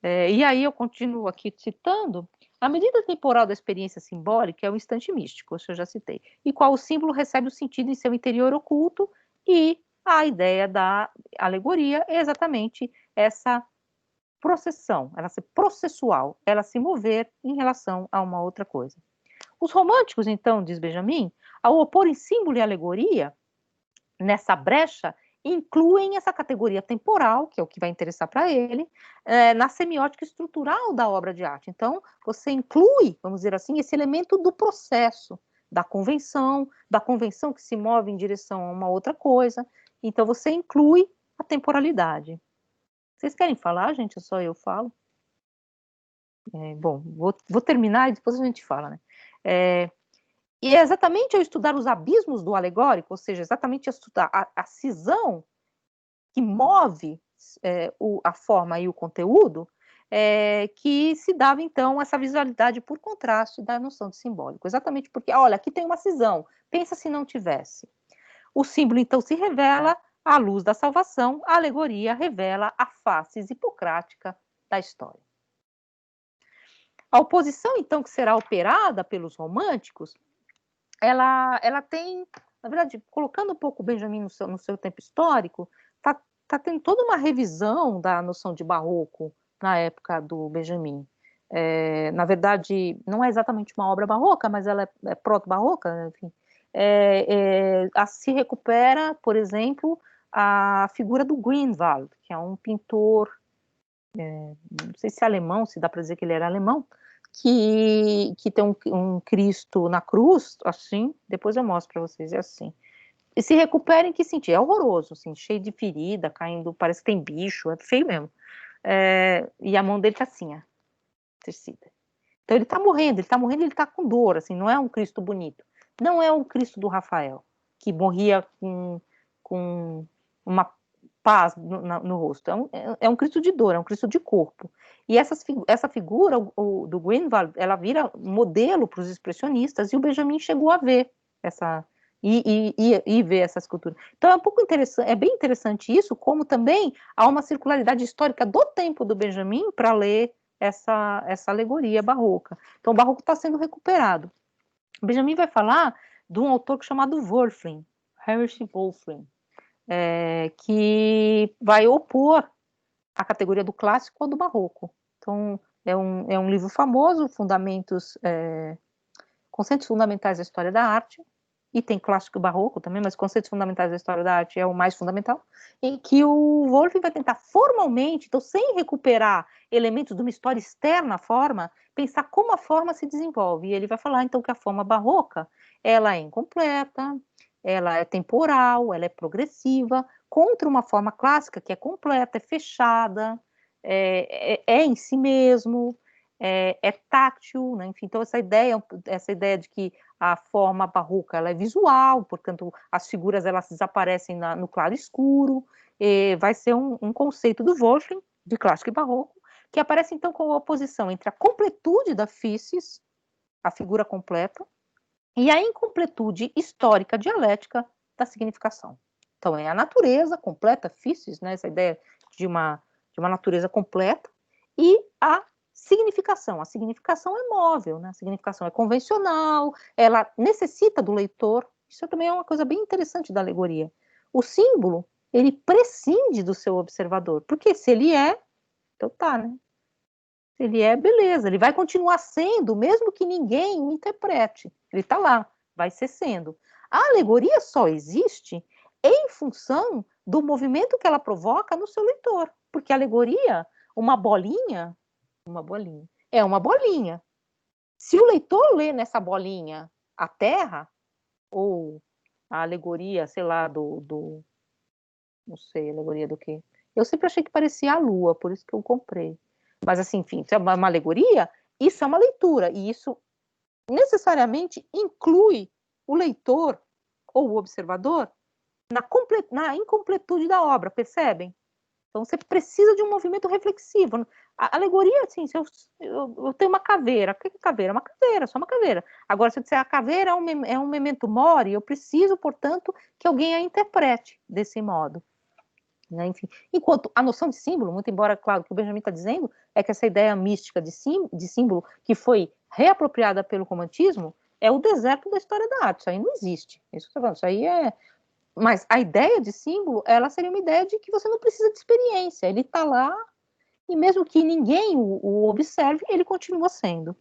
E aí eu continuo aqui citando, A medida temporal da experiência simbólica é o instante místico, isso eu já citei, e qual o símbolo recebe o sentido em seu interior oculto, e a ideia da alegoria é exatamente essa processão, ela ser processual, ela se mover em relação a uma outra coisa. Os românticos, então, diz Benjamin, ao oporem símbolo e alegoria, nessa brecha, incluem essa categoria temporal, que é o que vai interessar para ele, na semiótica estrutural da obra de arte. Então, você inclui, vamos dizer assim, esse elemento do processo, da convenção que se move em direção a uma outra coisa. Então, você inclui a temporalidade. Vocês querem falar, gente? Ou só eu falo? Bom, vou terminar e depois a gente fala, né? E é exatamente ao estudar os abismos do alegórico, ou seja, exatamente ao estudar a cisão que move a forma e o conteúdo, que se dava, então, essa visualidade por contraste da noção de simbólico. Exatamente porque, olha, aqui tem uma cisão, pensa se não tivesse. O símbolo, então, se revela à luz da salvação, a alegoria revela a face hipocrática da história. A oposição, então, que será operada pelos românticos, ela tem, na verdade, colocando um pouco o Benjamin no seu tempo histórico, está tendo toda uma revisão da noção de barroco na época do Benjamin. Na verdade, não é exatamente uma obra barroca, mas ela é proto-barroca, enfim. Se recupera, por exemplo, a figura do Grünwald, que é um pintor, não sei se é alemão, se dá para dizer que ele era alemão, que tem um Cristo na cruz, assim, depois eu mostro para vocês, é assim. E se recupera em que sentido? É horroroso, assim, cheio de ferida, caindo, parece que tem bicho, é feio mesmo. E a mão dele tá assim, ó, tecida. Então ele tá morrendo, ele tá com dor, assim, não é um Cristo bonito. Não é o Cristo do Rafael, que morria com uma paz no rosto. É um Cristo de dor, é um Cristo de corpo. E essa figura do Grünwald, ela vira modelo para os expressionistas, e o Benjamin chegou a ver e ver essa escultura. Então é um pouco interessante, é bem interessante isso, como também há uma circularidade histórica do tempo do Benjamin para ler essa alegoria barroca. Então o barroco está sendo recuperado. O Benjamin vai falar de um autor chamado Wolfling, Heinrich Wolfling, que vai opor a categoria do clássico ao do barroco. Então, é um livro famoso, Conceitos Fundamentais da História da Arte, e tem clássico e barroco também, mas Conceitos Fundamentais da História da Arte é o mais fundamental, em que o Wolff vai tentar formalmente, então sem recuperar elementos de uma história externa à forma, pensar como a forma se desenvolve. E ele vai falar, então, que a forma barroca, ela é incompleta, ela é temporal, ela é progressiva, contra uma forma clássica que é completa, é fechada, em si mesmo, é tátil, né? Enfim, então essa ideia de que a forma barroca ela é visual, portanto as figuras elas desaparecem no claro escuro, vai ser um conceito do Wolfling, de clássico e barroco, que aparece então com a oposição entre a completude da physis, a figura completa, e a incompletude histórica dialética da significação. Então é a natureza completa, physis, né? Essa ideia de uma natureza completa, e a significação. A significação é móvel, né? A significação é convencional, ela necessita do leitor. Isso também é uma coisa bem interessante da alegoria. O símbolo, ele prescinde do seu observador, porque se ele então tá, né? Se ele beleza, ele vai continuar sendo, mesmo que ninguém o interprete. Ele tá lá, vai ser sendo. A alegoria só existe em função do movimento que ela provoca no seu leitor, porque a alegoria, uma bolinha, é uma bolinha. Se o leitor lê nessa bolinha a Terra, ou a alegoria, sei lá, não sei, alegoria do quê? Eu sempre achei que parecia a Lua, por isso que eu comprei. Mas assim, enfim, se é uma alegoria, isso é uma leitura, e isso necessariamente inclui o leitor ou o observador na incompletude da obra, percebem? Então você precisa de um movimento reflexivo. A alegoria, assim, se eu tenho uma caveira, o que é caveira? Uma caveira, só uma caveira. Agora, se eu disser a caveira é um memento mori, eu preciso, portanto, que alguém a interprete desse modo. né? Enfim, enquanto a noção de símbolo, muito embora, claro, o que o Benjamin está dizendo é que essa ideia mística de símbolo que foi reapropriada pelo romantismo é o deserto da história da arte. Isso aí não existe. Isso que eu tô falando, isso aí é... Mas a ideia de símbolo, ela seria uma ideia de que você não precisa de experiência. Ele está lá e mesmo que ninguém o observe, ele continua sendo.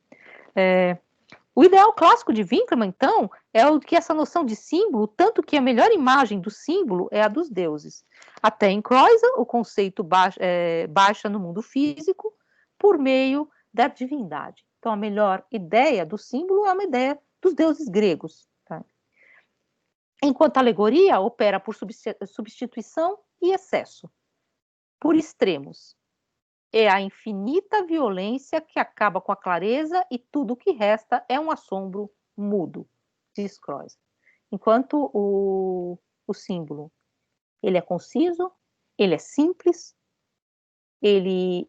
O ideal clássico de Winckelmann, então, é o que essa noção de símbolo, tanto que a melhor imagem do símbolo é a dos deuses. Até em Kreuzer, o conceito baixa no mundo físico por meio da divindade. Então, a melhor ideia do símbolo é uma ideia dos deuses gregos. Tá? Enquanto a alegoria opera por substituição e excesso, por extremos. É a infinita violência que acaba com a clareza e tudo o que resta é um assombro mudo, diz Kreuzer. Enquanto o símbolo, ele é conciso, ele é simples, ele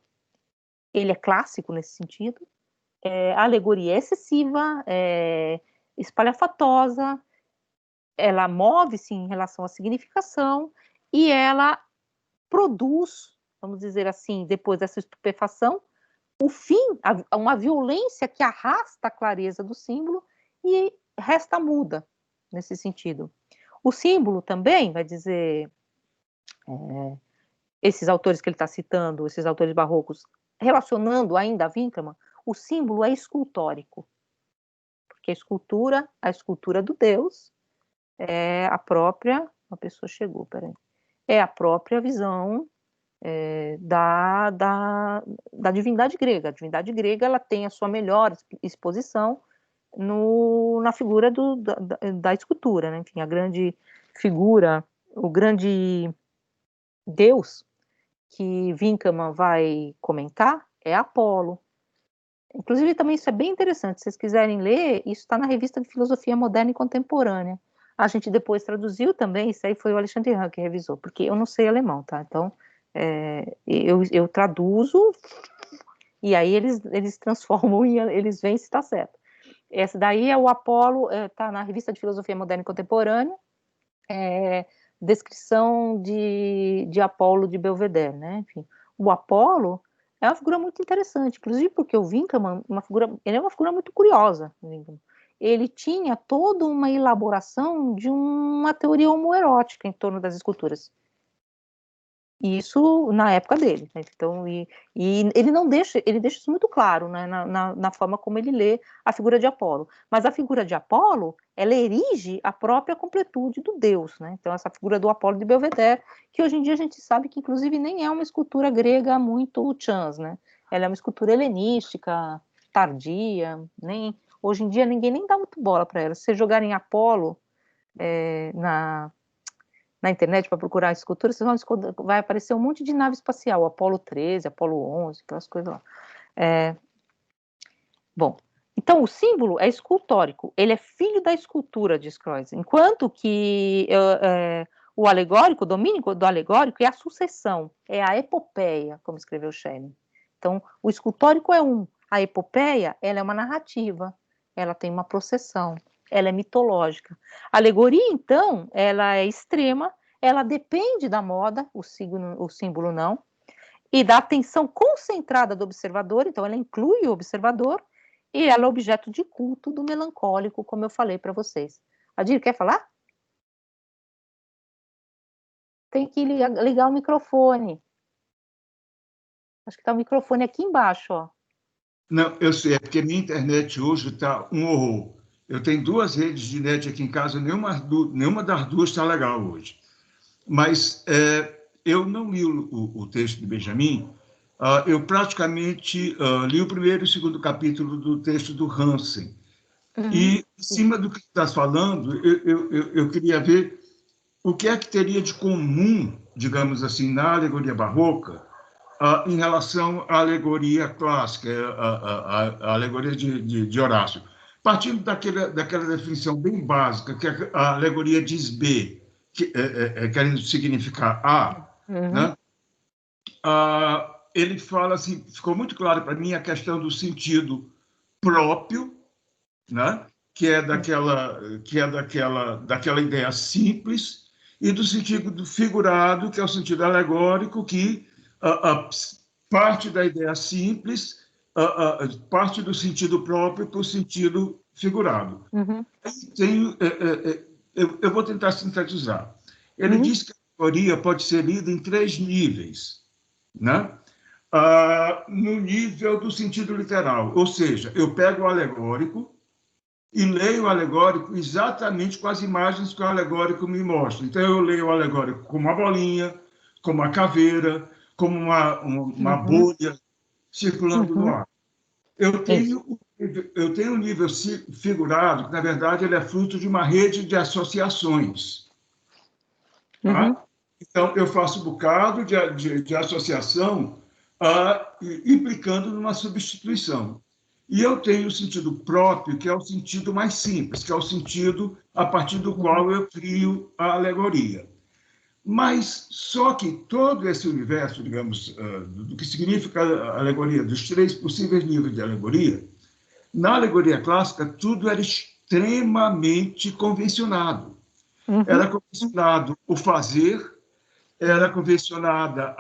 é clássico nesse sentido, a alegoria é excessiva, espalhafatosa, ela move-se em relação à significação e ela produz, vamos dizer assim, depois dessa estupefação, o fim, uma violência que arrasta a clareza do símbolo e resta muda, nesse sentido. O símbolo também, vai dizer, esses autores que ele está citando, esses autores barrocos, relacionando ainda a Winckelmann, o símbolo é escultórico, porque a escultura do Deus é a própria, uma pessoa chegou, peraí, é a própria visão da divindade grega. A divindade grega ela tem a sua melhor exposição na figura da escultura, né? Enfim, a grande figura, o grande deus que Winckelmann vai comentar é Apolo. Inclusive, também isso é bem interessante. Se vocês quiserem ler, isso está na revista de Filosofia Moderna e Contemporânea. A gente depois traduziu também, isso aí foi o Alexandre Hahn que revisou, porque eu não sei alemão, tá? Então, eu traduzo e aí eles transformam e eles veem se está certo. Essa daí é o Apolo, está na revista de Filosofia Moderna e Contemporânea, descrição de Apolo de Belvedere, né? Enfim, o Apolo é uma figura muito interessante, inclusive porque o Winckelmann, ele é uma figura muito curiosa. Ele tinha toda uma elaboração de uma teoria homoerótica em torno das esculturas. Isso na época dele. Né? Então, e ele não deixa, ele deixa isso muito claro, né, na forma como ele lê a figura de Apolo. Mas a figura de Apolo, ela erige a própria completude do Deus. Né? Então, essa figura do Apolo de Belvedere, que hoje em dia a gente sabe que, inclusive, nem é uma escultura grega muito chans, né? Ela é uma escultura helenística, tardia, hoje em dia ninguém nem dá muito bola para ela. Se vocês jogarem Apolo na internet para procurar esculturas, vai aparecer um monte de nave espacial, Apolo 13, Apolo 11, aquelas coisas lá. Bom, então o símbolo é escultórico, ele é filho da escultura, diz Kreuzer, enquanto que o alegórico, o domínio do alegórico é a sucessão, é a epopeia, como escreveu Schelling. Então, o escultórico é a epopeia, ela é uma narrativa, ela tem uma processão, ela é mitológica. A alegoria, então, ela é extrema, ela depende da moda, o símbolo não, e da atenção concentrada do observador, então ela inclui o observador, e ela é objeto de culto do melancólico, como eu falei para vocês. Adir, quer falar? Tem que ligar o microfone. Acho que está o microfone aqui embaixo, ó. Não, eu sei, é porque minha internet hoje está um horror. Eu tenho 2 redes de net aqui em casa, nenhuma das 2 está legal hoje. Mas eu não li o texto de Benjamin, eu praticamente li o primeiro e o segundo capítulo do texto do Hansen. Uhum. E, em cima do que estás falando, eu queria ver o que é que teria de comum, digamos assim, na alegoria barroca, em relação à alegoria clássica, a alegoria de Horácio. Partindo daquela definição bem básica, que a alegoria diz B, querendo significar A, uhum. Né? Ele fala assim, ficou muito claro para mim a questão do sentido próprio, né? que é daquela ideia simples, e do sentido figurado, que é o sentido alegórico, que parte da ideia simples, parte do sentido próprio para o sentido figurado. Uhum. Eu vou tentar sintetizar. Ele diz que a alegoria pode ser lida em 3 níveis, né? No nível do sentido literal, ou seja, eu pego o alegórico e leio o alegórico exatamente com as imagens que o alegórico me mostra. Então, eu leio o alegórico como uma bolinha, como uma caveira, como uma bolha circulando no ar. Eu tenho um nível figurado, que, na verdade, ele é fruto de uma rede de associações. Tá? Então, eu faço um bocado de associação implicando numa substituição. E eu tenho o sentido próprio, que é o sentido mais simples, que é o sentido a partir do qual eu crio a alegoria. Mas só que todo esse universo, digamos, do que significa a alegoria, dos 3 possíveis níveis de alegoria, na alegoria clássica, tudo era extremamente convencionado. Era convencionado o fazer, era convencionada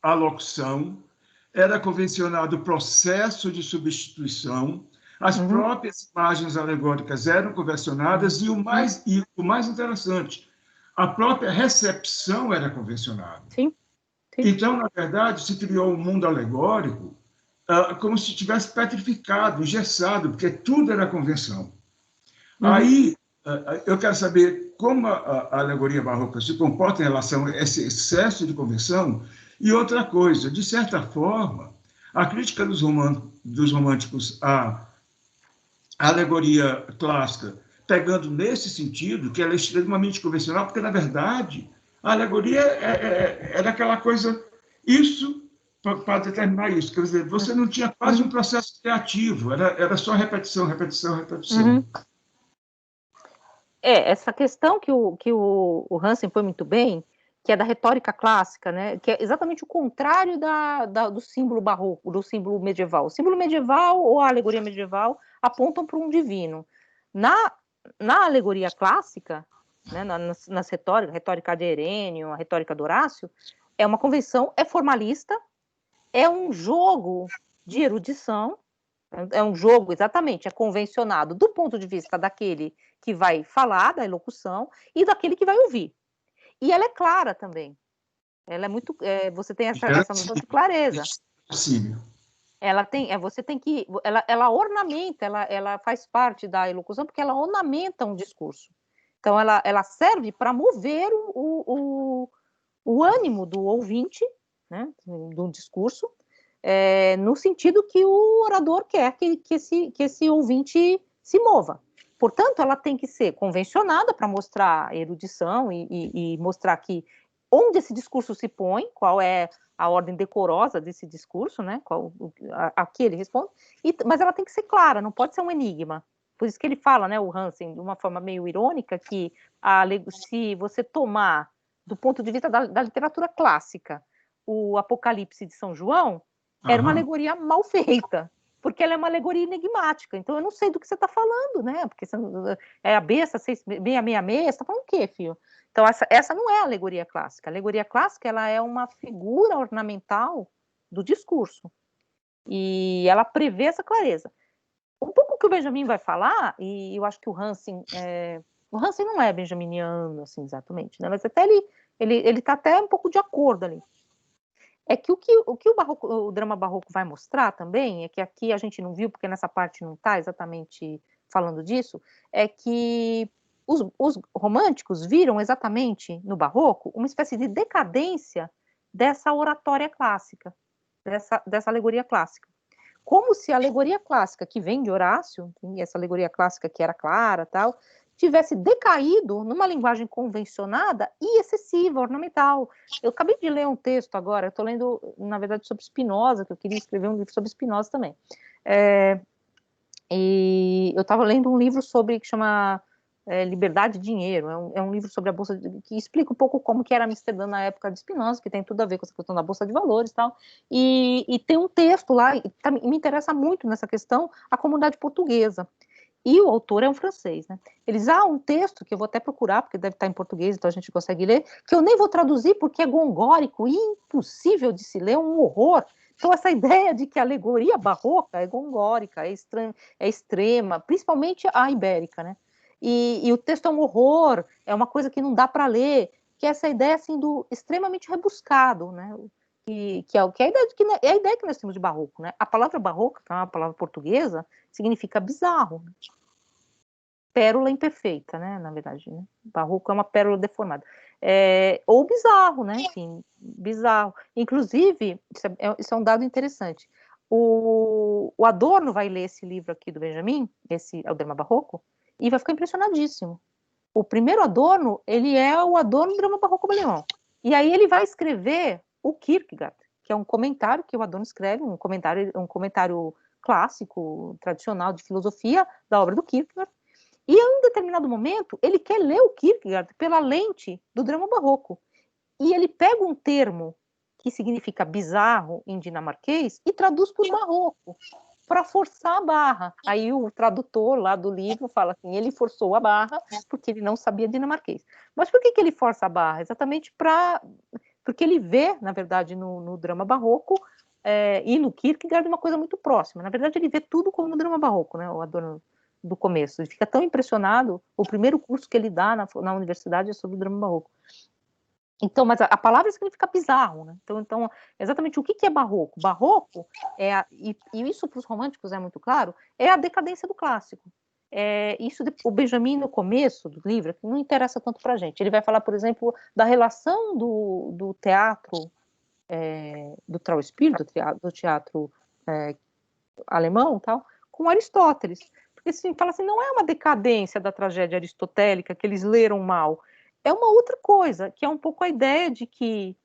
a locução, era convencionado o processo de substituição, as próprias imagens alegóricas eram convencionadas e o mais interessante, a própria recepção era convencionada. Sim. Então, na verdade, se criou um mundo alegórico como se tivesse petrificado, engessado, porque tudo era convenção. Aí, eu quero saber como a alegoria barroca se comporta em relação a esse excesso de convenção. E outra coisa, de certa forma, a crítica dos românticos à alegoria clássica, pegando nesse sentido, que ela é extremamente convencional, porque, na verdade, a alegoria era aquela coisa, isso para determinar isso. Quer dizer, você não tinha quase um processo criativo, era só repetição, repetição, repetição. Essa questão que o Hansen põe muito bem, que é da retórica clássica, né, que é exatamente o contrário do símbolo barroco, do símbolo medieval. O símbolo medieval ou a alegoria medieval apontam para um divino. Na alegoria clássica, né, nas retóricas, a retórica de Herênio, a retórica do Horácio, é uma convenção, é formalista, é um jogo de erudição, é um jogo, exatamente, é convencionado do ponto de vista daquele que vai falar, da elocução, e daquele que vai ouvir. E ela é clara também. Ela é muito. Você tem essa noção de clareza. Sim. Ela tem. Você tem que. Ela ornamenta, ela faz parte da elocução, porque ela ornamenta um discurso. Então, ela serve para mover o ânimo do ouvinte, né, do discurso, no sentido que o orador quer que esse ouvinte se mova. Portanto, ela tem que ser convencionada para mostrar erudição e mostrar que onde esse discurso se põe, qual é a ordem decorosa desse discurso, né, a que ele responde, mas ela tem que ser clara, não pode ser um enigma. Por isso que ele fala, né, o Hansen, de uma forma meio irônica, que se você tomar, do ponto de vista da literatura clássica, o Apocalipse de São João, era uma alegoria mal feita, porque ela é uma alegoria enigmática. Então, eu não sei do que você está falando, né? Porque é a besta 666, você está falando o quê, filho? Então, essa não é a alegoria clássica. A alegoria clássica, ela é uma figura ornamental do discurso. E ela prevê essa clareza. Um pouco que o Benjamin vai falar, e eu acho que o Hansen não é benjaminiano, assim, exatamente, né? Mas até ele está até um pouco de acordo ali. É que o drama barroco vai mostrar também, é que aqui a gente não viu, porque nessa parte não está exatamente falando disso, é que os românticos viram exatamente no barroco uma espécie de decadência dessa oratória clássica, dessa alegoria clássica. Como se a alegoria clássica, que vem de Horácio, essa alegoria clássica que era clara, tal, tivesse decaído numa linguagem convencionada e excessiva, ornamental. Eu acabei de ler um texto agora, eu estou lendo, na verdade, sobre Spinoza, que eu queria escrever um livro sobre Spinoza também. E eu estava lendo um livro que chama Liberdade e Dinheiro, é um livro sobre a Bolsa, que explica um pouco como que era Amsterdã na época de Spinoza, que tem tudo a ver com essa questão da Bolsa de Valores e tal, e tem um texto lá, me interessa muito nessa questão, a comunidade portuguesa. e o autor é um francês, né? Eles, um texto que eu vou até procurar, porque deve estar em português, então a gente consegue ler, que eu nem vou traduzir porque é gongórico e impossível de se ler, um horror. Então essa ideia de que a alegoria barroca é gongórica, é extrema, principalmente a ibérica, né? E o texto é um horror, é uma coisa que não dá para ler, que é essa ideia assim do extremamente rebuscado, né? Que é a ideia que nós temos de barroco, né? A palavra barroco, que é uma palavra portuguesa, significa bizarro, né? Pérola imperfeita, né? Na verdade, né? Barroco é uma pérola deformada, ou bizarro, né? Enfim, bizarro. Inclusive, isso é um dado interessante. O Adorno vai ler esse livro aqui do Benjamin, esse é o Drama Barroco, e vai ficar impressionadíssimo. O primeiro Adorno, ele é o Adorno do Drama Barroco alemão. E aí ele vai escrever o Kierkegaard, que é um comentário que o Adorno escreve, um comentário clássico, tradicional de filosofia da obra do Kierkegaard. E em um determinado momento, ele quer ler o Kierkegaard pela lente do drama barroco. E ele pega um termo que significa bizarro em dinamarquês e traduz por barroco, para forçar a barra. Aí o tradutor lá do livro fala assim, ele forçou a barra porque ele não sabia dinamarquês. Mas por que ele força a barra? Exatamente porque ele vê, na verdade, no drama barroco e no Kierkegaard uma coisa muito próxima. Na verdade, ele vê tudo como no drama barroco, né? O Adorno do começo. Ele fica tão impressionado, o primeiro curso que ele dá na universidade é sobre o drama barroco. Então, mas a palavra significa bizarro, né? Então, exatamente o que é barroco? Barroco e isso para os românticos é muito claro, é a decadência do clássico. O Benjamin, no começo do livro, não interessa tanto para a gente. Ele vai falar, por exemplo, da relação do teatro, do Trauspiel, do teatro alemão, tal, com Aristóteles. Porque assim, fala assim, não é uma decadência da tragédia aristotélica que eles leram mal, é uma outra coisa, que é um pouco a ideia de que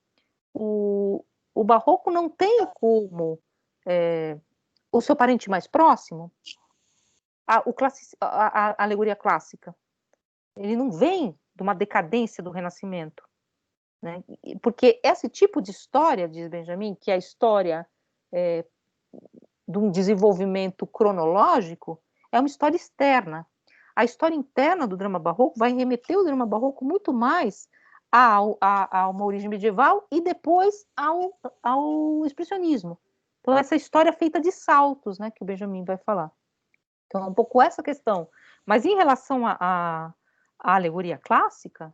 o barroco não tem como o seu parente mais próximo, a alegoria clássica, ele não vem de uma decadência do Renascimento, né? Porque esse tipo de história, diz Benjamin, que é a história de um desenvolvimento cronológico, é uma história externa. A história interna do drama barroco vai remeter o drama barroco muito mais a uma origem medieval e depois ao expressionismo. Então, essa história feita de saltos, né, que o Benjamin vai falar. Então, é um pouco essa questão. Mas em relação à alegoria clássica,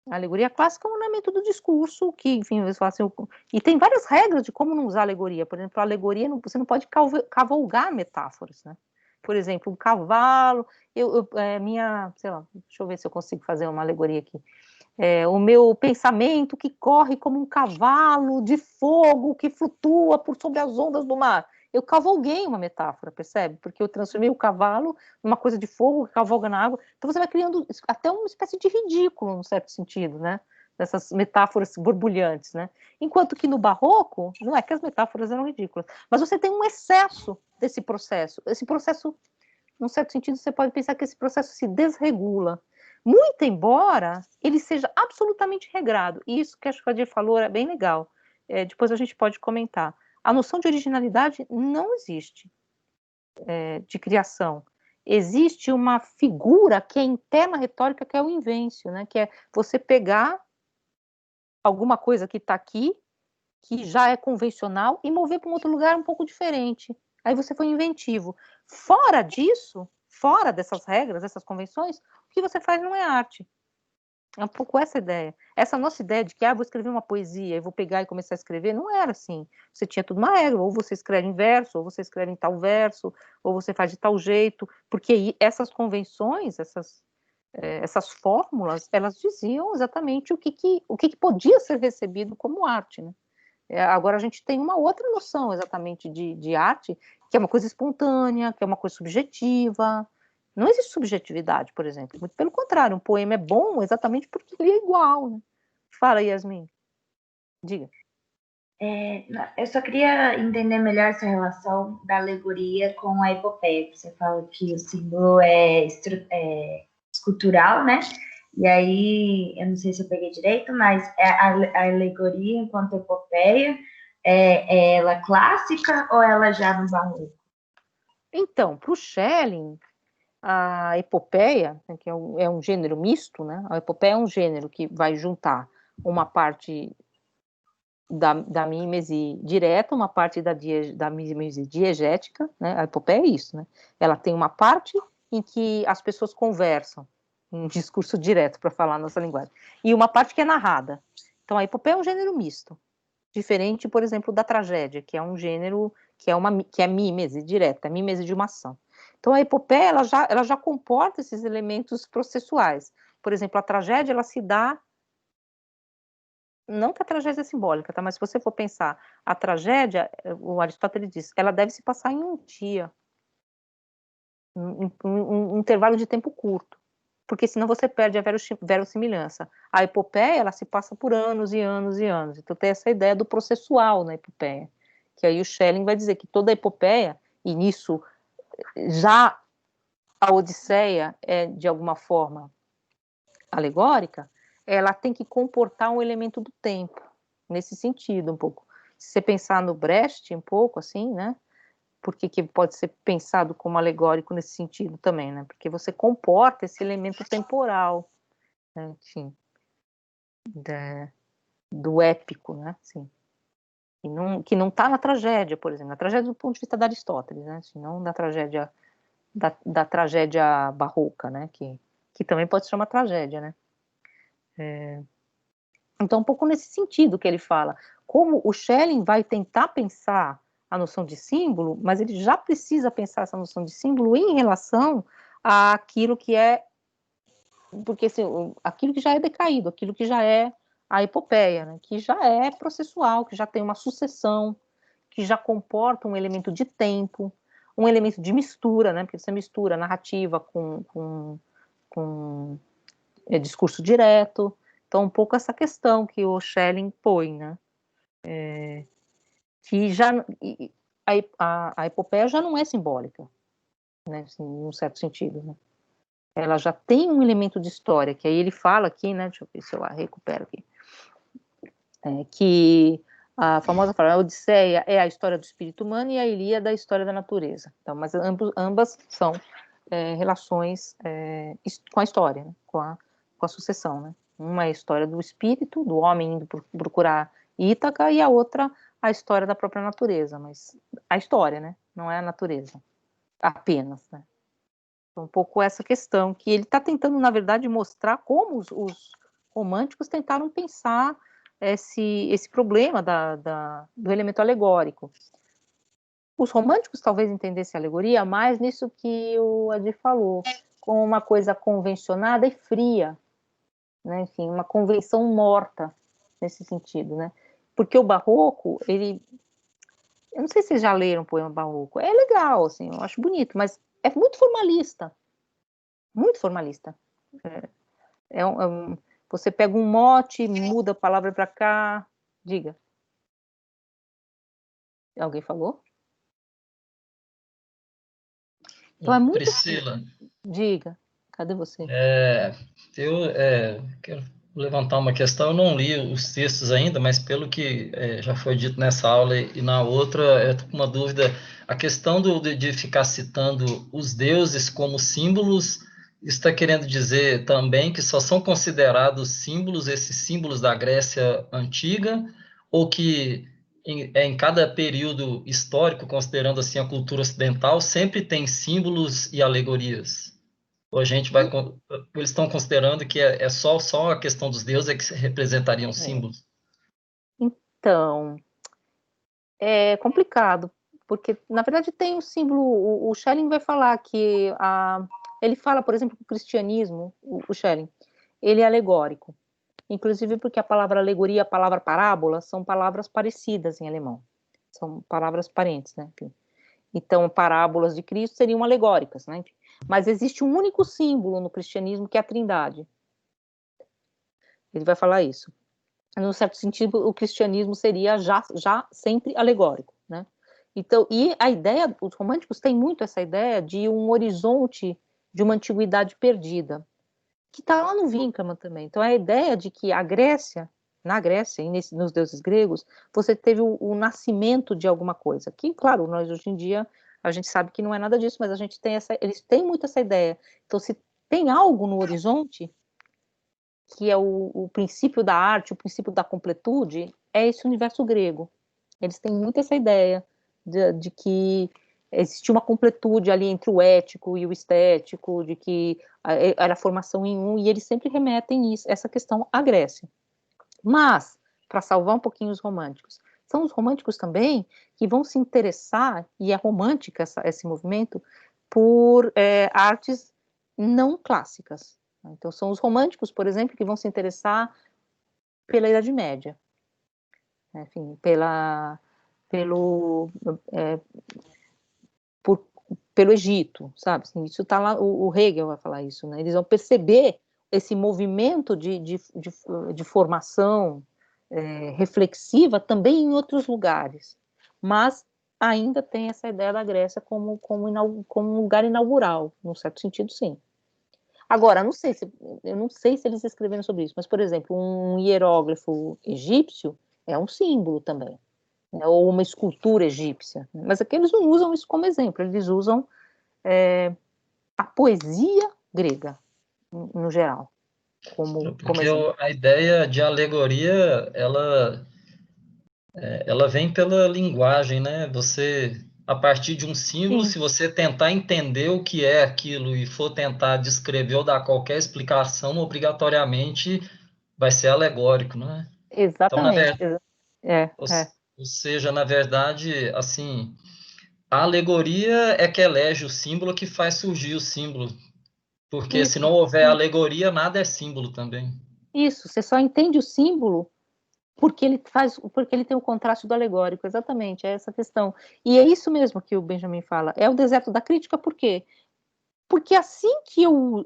a alegoria clássica é um elemento do discurso que, enfim, você fala assim, e tem várias regras de como não usar alegoria. Por exemplo, a alegoria, você não pode cavalgar metáforas, né? Por exemplo, um cavalo, sei lá, deixa eu ver se eu consigo fazer uma alegoria aqui. O meu pensamento que corre como um cavalo de fogo que flutua por sobre as ondas do mar. Eu cavalguei uma metáfora, percebe? Porque eu transformei o cavalo numa coisa de fogo que cavalga na água. Então você vai criando até uma espécie de ridículo, num certo sentido, né? Dessas metáforas borbulhantes, né? Enquanto que no barroco, não é que as metáforas eram ridículas, mas você tem um excesso desse processo. Esse processo, num certo sentido, você pode pensar que esse processo se desregula. Muito embora ele seja absolutamente regrado. E isso que a Fadir falou é bem legal. Depois a gente pode comentar. A noção de originalidade não existe de criação. Existe uma figura que é interna à retórica, que é o invêncio, né? Que é você pegar alguma coisa que está aqui, que já é convencional, e mover para um outro lugar um pouco diferente. Aí você foi inventivo. Fora disso, fora dessas regras, dessas convenções, o que você faz não é arte. É um pouco essa ideia. Essa nossa ideia de que vou escrever uma poesia e vou pegar e começar a escrever, não era assim. Você tinha tudo uma regra, ou você escreve em verso, ou você escreve em tal verso, ou você faz de tal jeito, porque essas convenções, essas fórmulas, elas diziam exatamente o que podia ser recebido como arte, né? Agora a gente tem uma outra noção exatamente de arte, que é uma coisa espontânea, que é uma coisa subjetiva. Não existe subjetividade, por exemplo. Muito pelo contrário, um poema é bom exatamente porque ele é igual, né? Fala, Yasmin. Diga. Eu só queria entender melhor essa relação da alegoria com a epopeia. Você fala que o símbolo é escultural, né? E aí, eu não sei se eu peguei direito, mas a alegoria enquanto epopeia, é ela clássica ou ela já no barroco? Então, para o Schelling, a epopeia, né, que é um gênero misto, né? A epopeia é um gênero que vai juntar uma parte da mímese direta, uma parte da mímese diegética, né? A epopeia é isso, né? Ela tem uma parte em que as pessoas conversam, um discurso direto, para falar a nossa linguagem, e uma parte que é narrada. Então, a epopeia é um gênero misto, diferente, por exemplo, da tragédia, que é um gênero que é mímese direta, mímese de uma ação. Então, a epopeia ela já comporta esses elementos processuais. Por exemplo, a tragédia ela se dá, não que a tragédia é simbólica, tá? Mas se você for pensar, a tragédia, o Aristóteles diz, ela deve se passar em um dia, um intervalo de tempo curto, porque senão você perde a verossimilhança. A epopeia, ela se passa por anos e anos e anos. Então tem essa ideia do processual na epopeia, que aí o Schelling vai dizer que toda a epopeia, e nisso já a Odisseia é de alguma forma alegórica, ela tem que comportar um elemento do tempo, nesse sentido um pouco. Se você pensar no Brecht um pouco assim, né? Porque que pode ser pensado como alegórico nesse sentido também, né? Porque você comporta esse elemento temporal, né? Enfim, do épico, né? Assim, que não está na tragédia, por exemplo, na tragédia do ponto de vista de Aristóteles, né? Assim, não da tragédia da tragédia barroca, né? Que também pode ser uma tragédia, né? Então, um pouco nesse sentido que ele fala, como o Schelling vai tentar pensar a noção de símbolo, mas ele já precisa pensar essa noção de símbolo em relação àquilo que é, porque assim, aquilo que já é decaído, aquilo que já é a epopeia, né, que já é processual, que já tem uma sucessão, que já comporta um elemento de tempo, um elemento de mistura, né, porque você mistura narrativa com discurso direto. Então, um pouco essa questão que o Schelling põe, né? Que já a epopeia já não é simbólica, né? Assim, num certo sentido, né? Ela já tem um elemento de história, que aí ele fala aqui, né? Deixa eu ver se eu recupero aqui. Que a famosa frase, a Odisseia é a história do espírito humano e a Ilíada é a história da natureza. Então, mas ambas são relações com a história, né? com a sucessão, né? Uma é a história do espírito, do homem indo procurar Ítaca, e a outra a história da própria natureza, mas a história, né? Não é a natureza apenas, né? Então, um pouco essa questão que ele está tentando, na verdade, mostrar como os românticos tentaram pensar esse problema do elemento alegórico. Os românticos talvez entendessem a alegoria mais nisso que o Adi falou, como uma coisa convencionada e fria, né? Enfim, uma convenção morta nesse sentido, né? Porque o barroco, eu não sei se vocês já leram o poema barroco, é legal, assim, eu acho bonito, mas é muito formalista, muito formalista. Você pega um mote, muda a palavra para cá, diga. Alguém falou? Então é muito. Priscila, Diga, cadê você? eu quero levantar uma questão. Eu não li os textos ainda, mas pelo que já foi dito nessa aula e na outra, eu estou com uma dúvida. A questão de ficar citando os deuses como símbolos, está querendo dizer também que só são considerados símbolos esses símbolos da Grécia Antiga, ou que em cada período histórico, considerando assim a cultura ocidental, sempre tem símbolos e alegorias? Ou a gente vai. Eles estão considerando que é só a questão dos deuses que representariam símbolos? Então, é complicado, porque, na verdade, tem um símbolo. O Schelling vai falar que. Ele fala, por exemplo, que o cristianismo, o Schelling, ele é alegórico. Inclusive porque a palavra alegoria e a palavra parábola são palavras parecidas em alemão. São palavras parentes, né? Então, parábolas de Cristo seriam alegóricas, né? Mas existe um único símbolo no cristianismo que é a Trindade. Ele vai falar isso. Num certo sentido, o cristianismo seria já sempre alegórico, né? Então, e a ideia, os românticos têm muito essa ideia de um horizonte de uma antiguidade perdida, que está lá no Winckelmann também. Então, a ideia de que a Grécia, na Grécia e nos deuses gregos, você teve o nascimento de alguma coisa, que, claro, nós hoje em dia A gente sabe que não é nada disso, mas eles têm muito essa ideia. Então, se tem algo no horizonte, que é o princípio da arte, o princípio da completude, é esse universo grego. Eles têm muito essa ideia de que existia uma completude ali entre o ético e o estético, de que era a formação em um, e eles sempre remetem essa questão à Grécia. Mas, para salvar um pouquinho os românticos, são os românticos também que vão se interessar, e é romântica esse movimento, por artes não clássicas. Então, são os românticos, por exemplo, que vão se interessar pela Idade Média, enfim, pelo Egito, sabe? Assim, isso está lá, o Hegel vai falar isso, né? Eles vão perceber esse movimento de formação reflexiva também em outros lugares, mas ainda tem essa ideia da Grécia como um lugar inaugural, num certo sentido, sim. Agora, eu não sei se eles escreveram sobre isso, mas, por exemplo, um hieróglifo egípcio é um símbolo também, né? Ou uma escultura egípcia. Mas aqui eles não usam isso como exemplo, eles usam a poesia grega, no geral, como Porque exemplo. a ideia de alegoria, ela vem pela linguagem, né? Você, a partir de um símbolo, Sim, se você tentar entender o que é aquilo e for tentar descrever ou dar qualquer explicação, obrigatoriamente vai ser alegórico, né? Então, na exatamente. verdade, É, ou, é. ou seja, na verdade, assim, a alegoria é que elege o símbolo que faz surgir o símbolo, porque se não Isso, houver sim. alegoria, nada é símbolo também. Isso, você só entende o símbolo porque ele tem o contraste do alegórico, exatamente, é essa questão. E é isso mesmo que o Benjamin fala, é o deserto da crítica, por quê? Porque assim que eu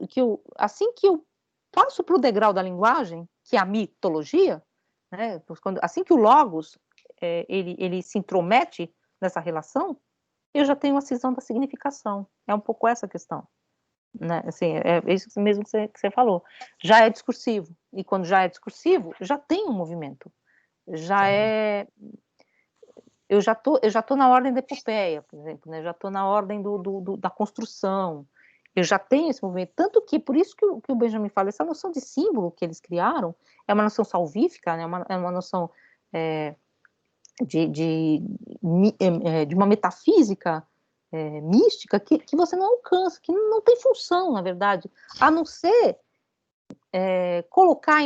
passo para o degrau da linguagem, que é a mitologia, né, assim que o logos ele se intromete nessa relação, eu já tenho a cisão da significação. É um pouco essa questão. Né? Assim, é isso mesmo que você falou. Já é discursivo. E quando já é discursivo, já tem um movimento. Já Então, é. Eu já tô na ordem da epopeia, por exemplo, né? Já estou na ordem da construção. Eu já tenho esse movimento. Tanto que, por isso que o Benjamin fala, essa noção de símbolo que eles criaram é uma noção salvífica, né? É uma noção de, de, de uma metafísica mística que você não alcança, que não tem função, na verdade, a não ser colocar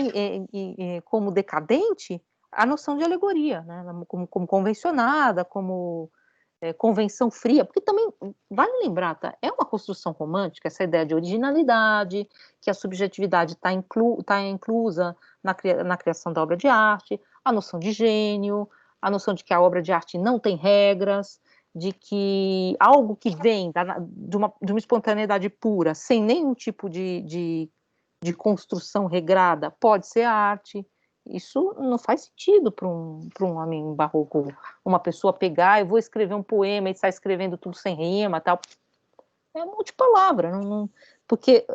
como decadente a noção de alegoria, né? Como convencionada, como convenção fria, porque também, vale lembrar, tá? É uma construção romântica, essa ideia de originalidade, que a subjetividade está inclusa na criação da obra de arte, a noção de gênio, a noção de que a obra de arte não tem regras, de que algo que vem de uma espontaneidade pura, sem nenhum tipo de construção regrada, pode ser arte. Isso não faz sentido para um homem barroco, uma pessoa pegar, eu vou escrever um poema e sair escrevendo tudo sem rima, tal. É multipalavra, porque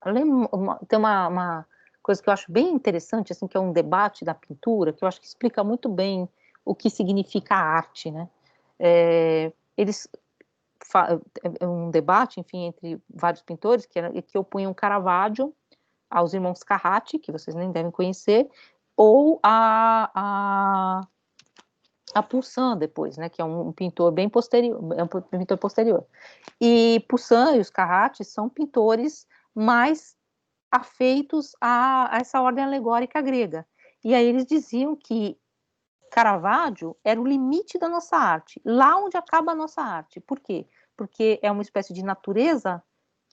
tem uma coisa que eu acho bem interessante, assim, que é um debate da pintura, que eu acho que explica muito bem o que significa a arte, né? Eles é um debate, enfim, entre vários pintores que opunham Caravaggio aos irmãos Carracci, que vocês nem devem conhecer, ou a Poussin depois, né, que é um pintor bem posterior, é um pintor posterior. E Poussin e os Carracci são pintores mais afeitos a essa ordem alegórica grega. E aí eles diziam que Caravaggio era o limite da nossa arte, lá onde acaba a nossa arte. Por quê? Porque é uma espécie de natureza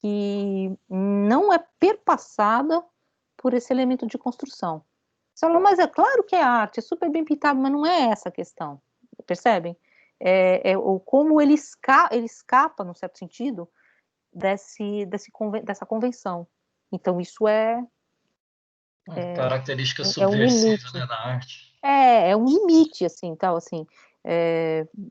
que não é perpassada por esse elemento de construção. Você falou, mas é claro que é arte, é super bem pintado, mas não é essa a questão. Percebem? Como ele escapa, num certo sentido, dessa convenção. Então, isso uma característica é um subversiva, limite. né, da arte. É um limite, assim, tal, assim.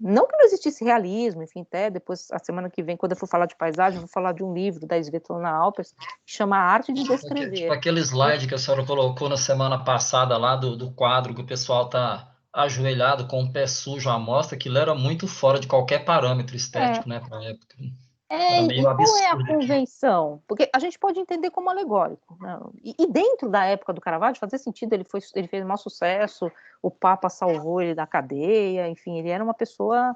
Não que não existisse realismo, enfim, até depois, a semana que vem, quando eu for falar de paisagem, eu vou falar de um livro da Svetlana Alpers, que chama A Arte de Tipo Descrever. aquele slide que a senhora colocou na semana passada lá do quadro que o pessoal está ajoelhado com o pé sujo à mostra, aquilo era muito fora de qualquer parâmetro É, estético, né, para a época. Era e meio qual é a absurdo aquilo. convenção? Porque a gente pode entender como alegórico, né? E dentro da época do Caravaggio fazia sentido, ele fez maior sucesso, o Papa salvou ele da cadeia, enfim, ele era uma pessoa,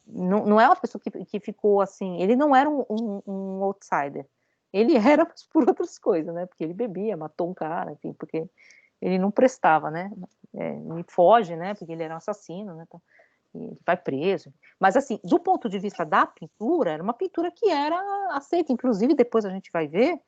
não é uma pessoa que ficou assim, ele não era um outsider, ele era por outras coisas, né? Porque ele bebia, matou um cara, enfim, porque ele não prestava, né? Ele foge, né? Porque ele era um assassino, né? Ele vai preso. Mas, assim, do ponto de vista da pintura, era uma pintura que era aceita. Inclusive, depois a gente vai ver,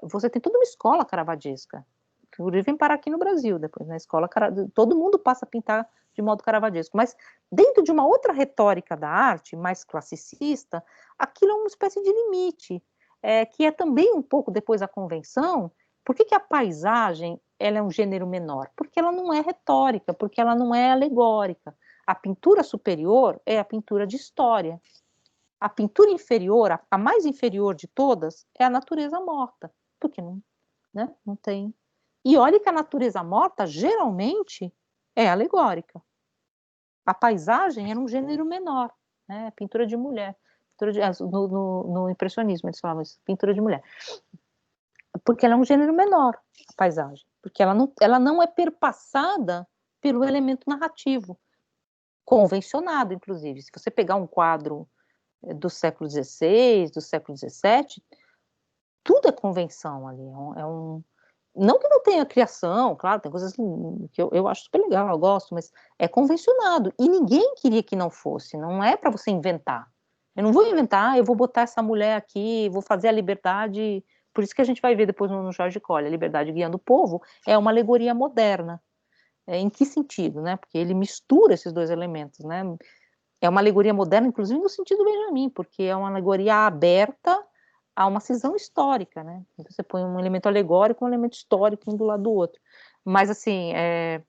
você tem toda uma escola caravaggesca. Inclusive, vem parar aqui no Brasil, depois, na escola, todo mundo passa a pintar de modo caravaggesco. Mas, dentro de uma outra retórica da arte, mais classicista, aquilo é uma espécie de limite, que é também um pouco depois da convenção. Por que a paisagem ela é um gênero menor? Porque ela não é retórica, porque ela não é alegórica. A pintura superior é a pintura de história. A pintura inferior, a mais inferior de todas, é a natureza morta, porque não, né, não tem. E olha que a natureza morta, geralmente, é alegórica. A paisagem era um gênero menor, né, pintura de mulher. No impressionismo eles falavam isso, pintura de mulher. Porque ela é um gênero menor, a paisagem. Porque ela não é perpassada pelo elemento narrativo, convencionado, inclusive. Se você pegar um quadro do século XVI, do século XVII, tudo é convenção ali. Não que não tenha criação, claro, tem coisas que eu acho super legal, eu gosto, mas é convencionado. E ninguém queria que não fosse, não é para você inventar. Eu não vou inventar, eu vou botar essa mulher aqui, vou fazer a liberdade. Por isso que a gente vai ver depois no Jorge Colli, a liberdade guiando o povo é uma alegoria moderna. Em que sentido, né? Porque ele mistura esses dois elementos, né? É uma alegoria moderna, inclusive no sentido do Benjamin, porque é uma alegoria aberta a uma cisão histórica, né? Então você põe um elemento alegórico e um elemento histórico um do lado do outro. Mas, assim, é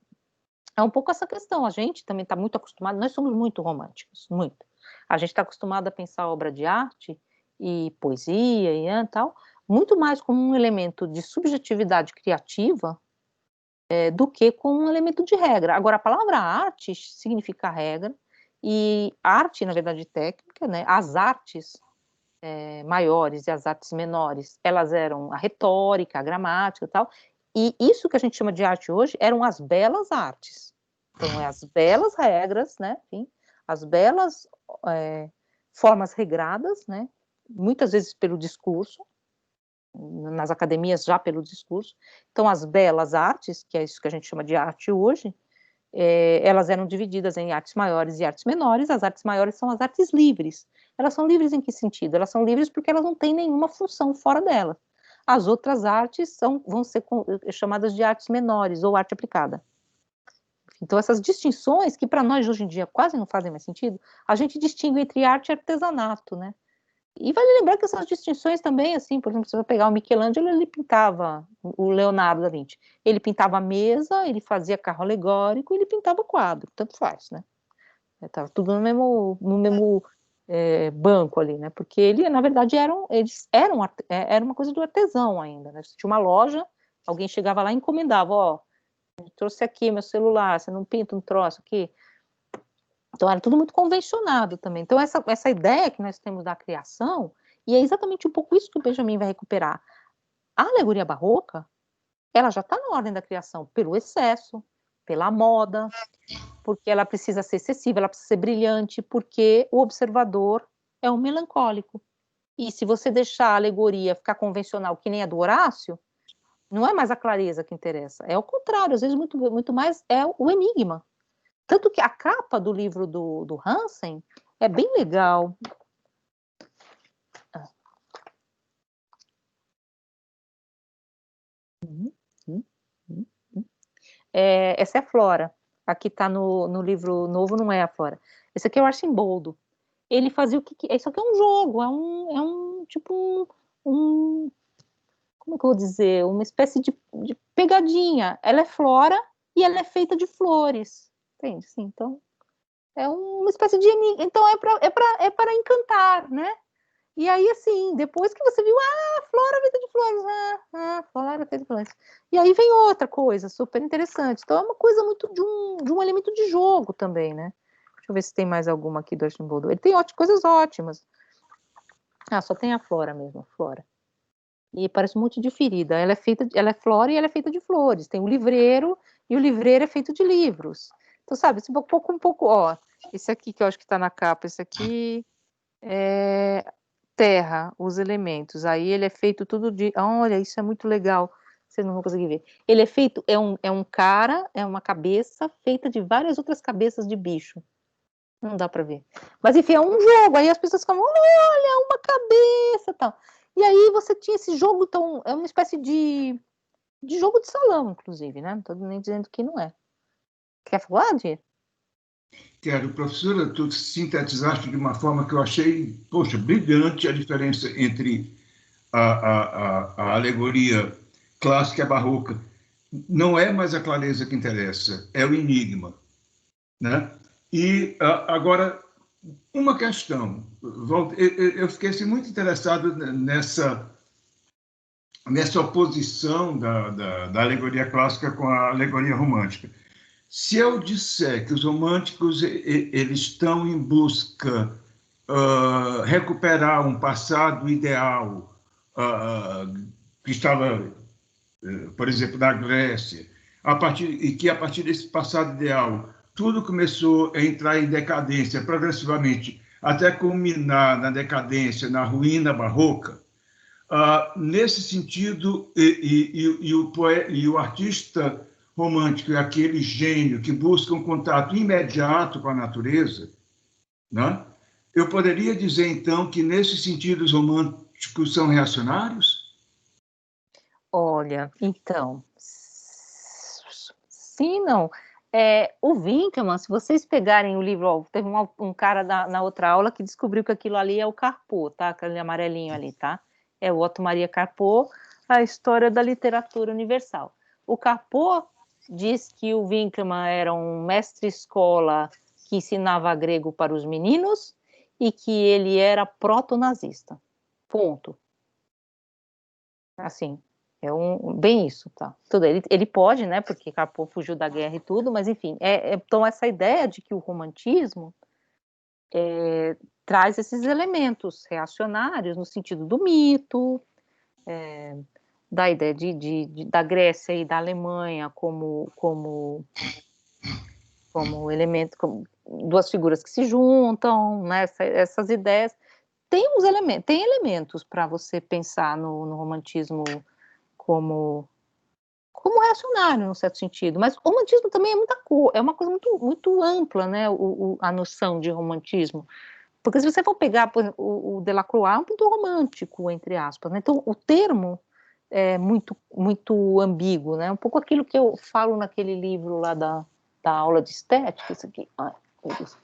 um pouco essa questão. A gente também está muito acostumado, nós somos muito românticos, muito. A gente está acostumado a pensar obra de arte e poesia e tal, muito mais como um elemento de subjetividade criativa do que como um elemento de regra. Agora, a palavra arte significa regra, e arte, na verdade, técnica, né? As artes maiores e as artes menores, elas eram a retórica, a gramática e tal, e isso que a gente chama de arte hoje eram as belas artes. Então, as belas regras, né? Enfim, as belas formas regradas, né? Muitas vezes pelo discurso, nas academias já pelo discurso. Então, as belas artes, que é isso que a gente chama de arte hoje, elas eram divididas em artes maiores e artes menores. As artes maiores são as artes livres. Elas são livres em que sentido? Elas são livres porque elas não têm nenhuma função fora delas. As outras artes vão ser chamadas de artes menores ou arte aplicada. Então, essas distinções, que para nós hoje em dia quase não fazem mais sentido, a gente distingue entre arte e artesanato, né? E vale lembrar que essas distinções também, assim, por exemplo, se você pegar o Michelangelo, ele pintava, o Leonardo da Vinci, ele pintava mesa, ele fazia carro alegórico, ele pintava quadro, tanto faz, né? Estava tudo no mesmo banco ali, né? Porque ele, na verdade, era uma coisa do artesão ainda, né? Você tinha uma loja, alguém chegava lá e encomendava, ó, trouxe aqui meu celular, você não pinta um troço aqui? Então, era tudo muito convencionado também. Então, essa ideia que nós temos da criação, e é exatamente um pouco isso que o Benjamin vai recuperar. A alegoria barroca, ela já está na ordem da criação pelo excesso, pela moda, porque ela precisa ser excessiva, ela precisa ser brilhante, porque o observador é um melancólico. E se você deixar a alegoria ficar convencional, que nem a do Horácio, não é mais a clareza que interessa, é o contrário, às vezes muito, muito mais é o enigma. Tanto que a capa do livro do Hansen é bem legal. Essa é a Flora. Aqui está no livro novo, não é a Flora. Esse aqui é o Arcimboldo. Ele fazia o que... Isso aqui é um jogo, é um tipo como que eu vou dizer? Uma espécie de pegadinha. Ela é Flora e ela é feita de flores. Entende? Sim, então... É uma espécie de enigma. Então, é para encantar, né? E aí, assim, depois que você viu, flora feita de flores, flora feita de flores. E aí vem outra coisa super interessante. Então, é uma coisa muito de um elemento de jogo também, né? Deixa eu ver se tem mais alguma aqui do Archimboldo. Ele tem coisas ótimas. Só tem a flora mesmo, a flora. E parece um monte de ferida. Ela é flora e ela é feita de flores. Tem o livreiro, e o livreiro é feito de livros. Então, sabe, um pouco, ó, esse aqui que eu acho que tá na capa, esse aqui é terra, os elementos. Aí ele é feito tudo de, olha, isso é muito legal. Vocês não vão conseguir ver. Ele é feito, é um cara, é uma cabeça feita de várias outras cabeças de bicho. Não dá para ver. Mas enfim, é um jogo. Aí as pessoas falam, olha, uma cabeça, tal. E aí você tinha esse jogo, então, é uma espécie de jogo de salão, inclusive, né? Não estou nem dizendo que não é. Quer falar, Dir? Quero, professora, tu sintetizaste de uma forma que eu achei, poxa, brilhante a diferença entre a alegoria clássica e a barroca. Não é mais a clareza que interessa, é o enigma, né? E agora, uma questão. Eu fiquei assim, muito interessado nessa oposição da alegoria clássica com a alegoria romântica. Se eu disser que os românticos eles estão em busca recuperar um passado ideal que estava, por exemplo, na Grécia, e que a partir desse passado ideal tudo começou a entrar em decadência progressivamente, até culminar na decadência, na ruína barroca. Nesse sentido, e o artista romântico é aquele gênio que busca um contato imediato com a natureza, né? Eu poderia dizer, então, que, nesse sentido, os românticos são reacionários? Olha, então, sim, não. O Winckelmann, se vocês pegarem o livro, ó, teve um cara na outra aula que descobriu que aquilo ali é o Carpo, tá? Aquele amarelinho ali, tá? É o Otto Maria Carpo, a história da literatura universal. O Carpo diz que o Winckelmann era um mestre-escola que ensinava grego para os meninos e que ele era proto-nazista. Ponto. Assim, bem isso, tá? Tudo, ele pode, né? Porque Carpo fugiu da guerra e tudo, mas enfim, então essa ideia de que o romantismo traz esses elementos reacionários no sentido do mito, da ideia da Grécia e da Alemanha como elemento, como duas figuras que se juntam, né? Essas ideias tem elementos para você pensar no romantismo como reacionário, num certo sentido, mas o romantismo também é uma coisa muito, muito ampla, né, a noção de romantismo, porque se você for pegar o Delacroix, é um pintor romântico, entre aspas, né? Então o termo é muito, muito ambíguo, né, um pouco aquilo que eu falo naquele livro lá da aula de estética, isso aqui, meu Deus,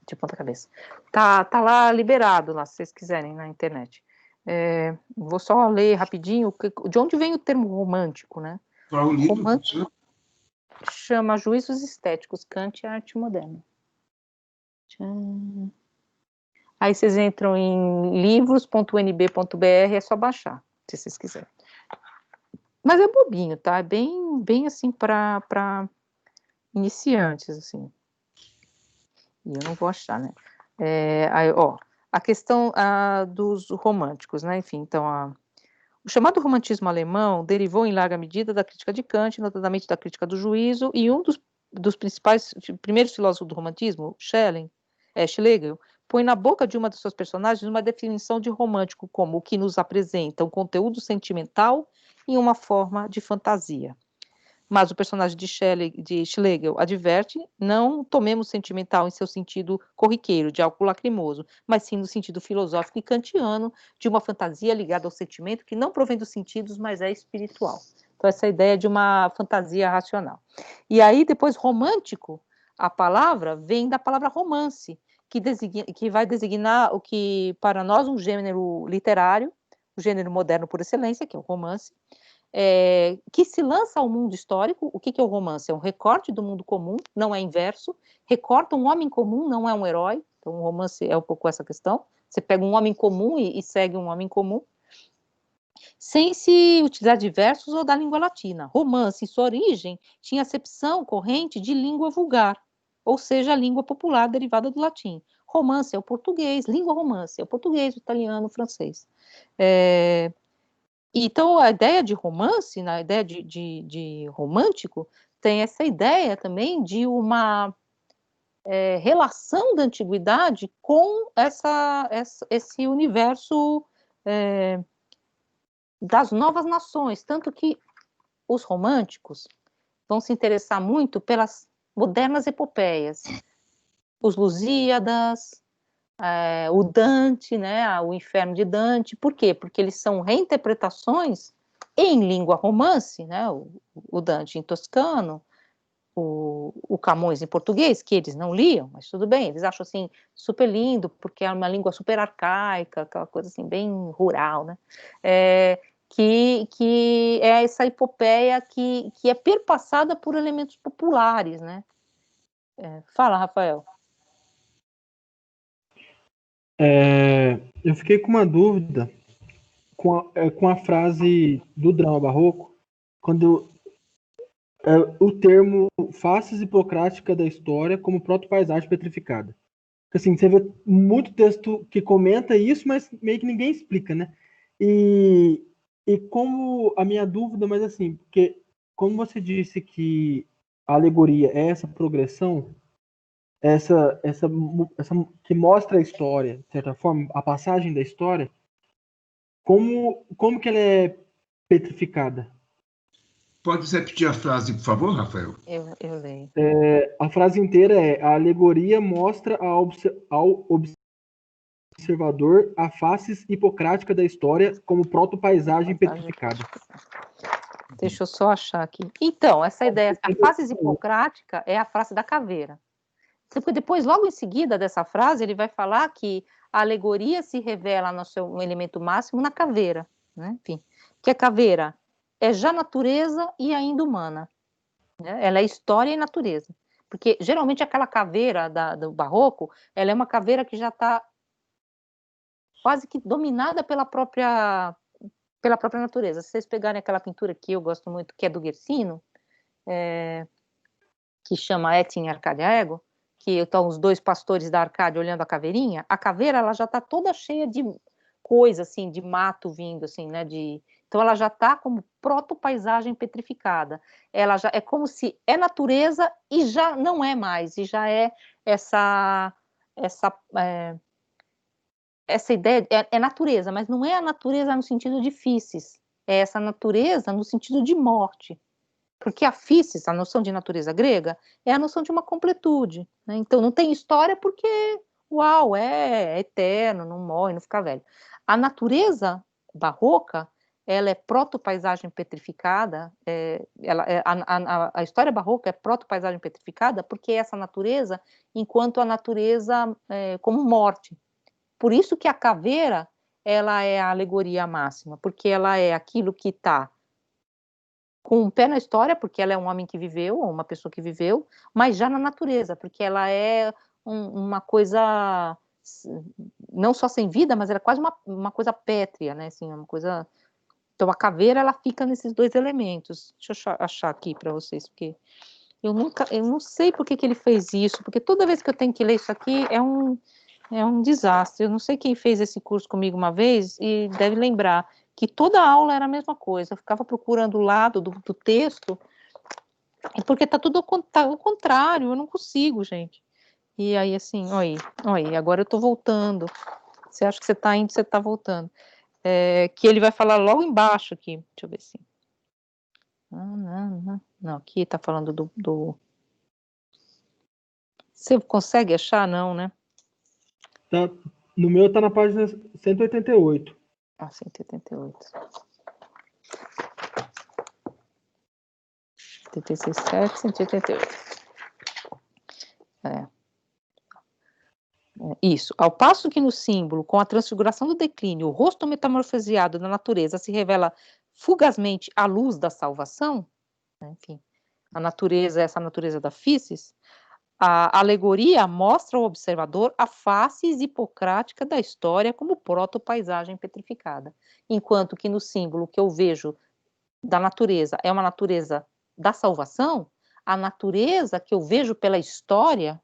de ponta cabeça, tá lá liberado, lá, se vocês quiserem, na internet. Vou só ler rapidinho de onde vem o termo romântico, né? Qual o livro, professor? Chama Juízos Estéticos, Kant e a Arte Moderna. Aí vocês entram em livros.unb.br, é só baixar, se vocês quiserem. Mas é bobinho, tá? É bem assim para iniciantes, assim. E eu não vou achar, né? Aí, ó, a questão dos românticos, né? Enfim, então, o chamado romantismo alemão derivou em larga medida da crítica de Kant, notadamente da crítica do juízo, e um dos primeiros filósofos do romantismo, Schlegel, põe na boca de uma de suas personagens uma definição de romântico como o que nos apresenta um conteúdo sentimental em uma forma de fantasia. Mas o personagem de Schlegel adverte: não tomemos sentimental em seu sentido corriqueiro, de algo lacrimoso, mas sim no sentido filosófico e kantiano de uma fantasia ligada ao sentimento que não provém dos sentidos, mas é espiritual. Então, essa ideia de uma fantasia racional. E aí, depois, romântico, a palavra vem da palavra romance, que vai designar o que, para nós, um gênero literário, o gênero moderno por excelência, que é o romance, que se lança ao mundo histórico. O que é o romance? É um recorte do mundo comum, não é inverso, recorta um homem comum, não é um herói, Então, o romance é um pouco essa questão. Você pega um homem comum e segue um homem comum, sem se utilizar de versos ou da língua latina. Romance, em sua origem, tinha acepção corrente de língua vulgar, ou seja, a língua popular derivada do latim. Romance é o português, língua romance é o português, o italiano, o francês. Então, a ideia de romance, a ideia de romântico, tem essa ideia também de uma relação da antiguidade com esse universo das novas nações, tanto que os românticos vão se interessar muito pelas modernas epopeias, os Lusíadas, o Dante, né, o Inferno de Dante. Por quê? Porque eles são reinterpretações em língua romance, né, o Dante em toscano, o Camões em português, que eles não liam, mas tudo bem, eles acham assim super lindo, porque é uma língua super arcaica, aquela coisa assim bem rural, né? Que é essa epopeia que é perpassada por elementos populares, né? Fala, Rafael. Eu fiquei com uma dúvida com a frase do drama barroco, quando o termo faces hipocrática da história como proto-paisagem petrificada. Assim, você vê muito texto que comenta isso, mas meio que ninguém explica, né? E como a minha dúvida, mas assim, porque como você disse que a alegoria é essa progressão, essa que mostra a história, de certa forma, a passagem da história, como que ela é petrificada? Pode repetir a frase, por favor, Rafael? Eu leio. A frase inteira é: a alegoria mostra ao observador a face hipocrática da história como proto-paisagem petrificada. Deixa eu só achar aqui. Então, essa ideia, a face hipocrática é a face da caveira. Porque depois, logo em seguida dessa frase, ele vai falar que a alegoria se revela no seu elemento máximo na caveira, né? Enfim, que a caveira é já natureza e ainda humana, né? Ela é história e natureza, porque geralmente aquela caveira do barroco, ela é uma caveira que já está quase que dominada pela própria natureza. Se vocês pegarem aquela pintura que eu gosto muito, que é do Guercino, que chama Etim Arcadia Ego, que estão os dois pastores da Arcádia olhando a caveirinha, a caveira ela já está toda cheia de coisa, assim, de mato vindo, assim, né, então ela já está como proto-paisagem petrificada, ela já é como se é natureza e já não é mais, e já é essa ideia, é natureza, mas não é a natureza no sentido de physis, é essa natureza no sentido de morte. Porque a physis, a noção de natureza grega, é a noção de uma completude, né? Então não tem história porque, uau, é eterno, não morre, não fica velho. A natureza barroca, ela é proto-paisagem petrificada, a história barroca é proto-paisagem petrificada porque é essa natureza enquanto a natureza como morte. Por isso que a caveira, ela é a alegoria máxima, porque ela é aquilo que está com um pé na história, porque ela é um homem que viveu, ou uma pessoa que viveu, mas já na natureza, porque ela é uma coisa não só sem vida, mas ela é quase uma coisa pétrea, né? Assim, uma coisa. Então a caveira ela fica nesses dois elementos. Deixa eu achar aqui para vocês, porque eu não sei por que ele fez isso, porque toda vez que eu tenho que ler isso aqui é um desastre. Eu não sei quem fez esse curso comigo uma vez e deve lembrar que toda aula era a mesma coisa. Eu ficava procurando o lado do texto, porque tá tudo ao contrário, eu não consigo, gente. E aí, assim, olha, agora eu tô voltando. Você acha que você tá indo, você tá voltando. Que ele vai falar logo embaixo aqui. Deixa eu ver se... Não, aqui tá falando do... Você consegue achar? Não, né? Tá, no meu tá na página 188. 188. 187, 188. Isso. Ao passo que no símbolo, com a transfiguração do declínio, o rosto metamorfoseado da natureza se revela fugazmente à luz da salvação, né? Enfim, essa natureza da physis, A alegoria mostra ao observador a face hipocrática da história como proto-paisagem petrificada, enquanto que no símbolo que eu vejo da natureza é uma natureza da salvação, a natureza que eu vejo pela história,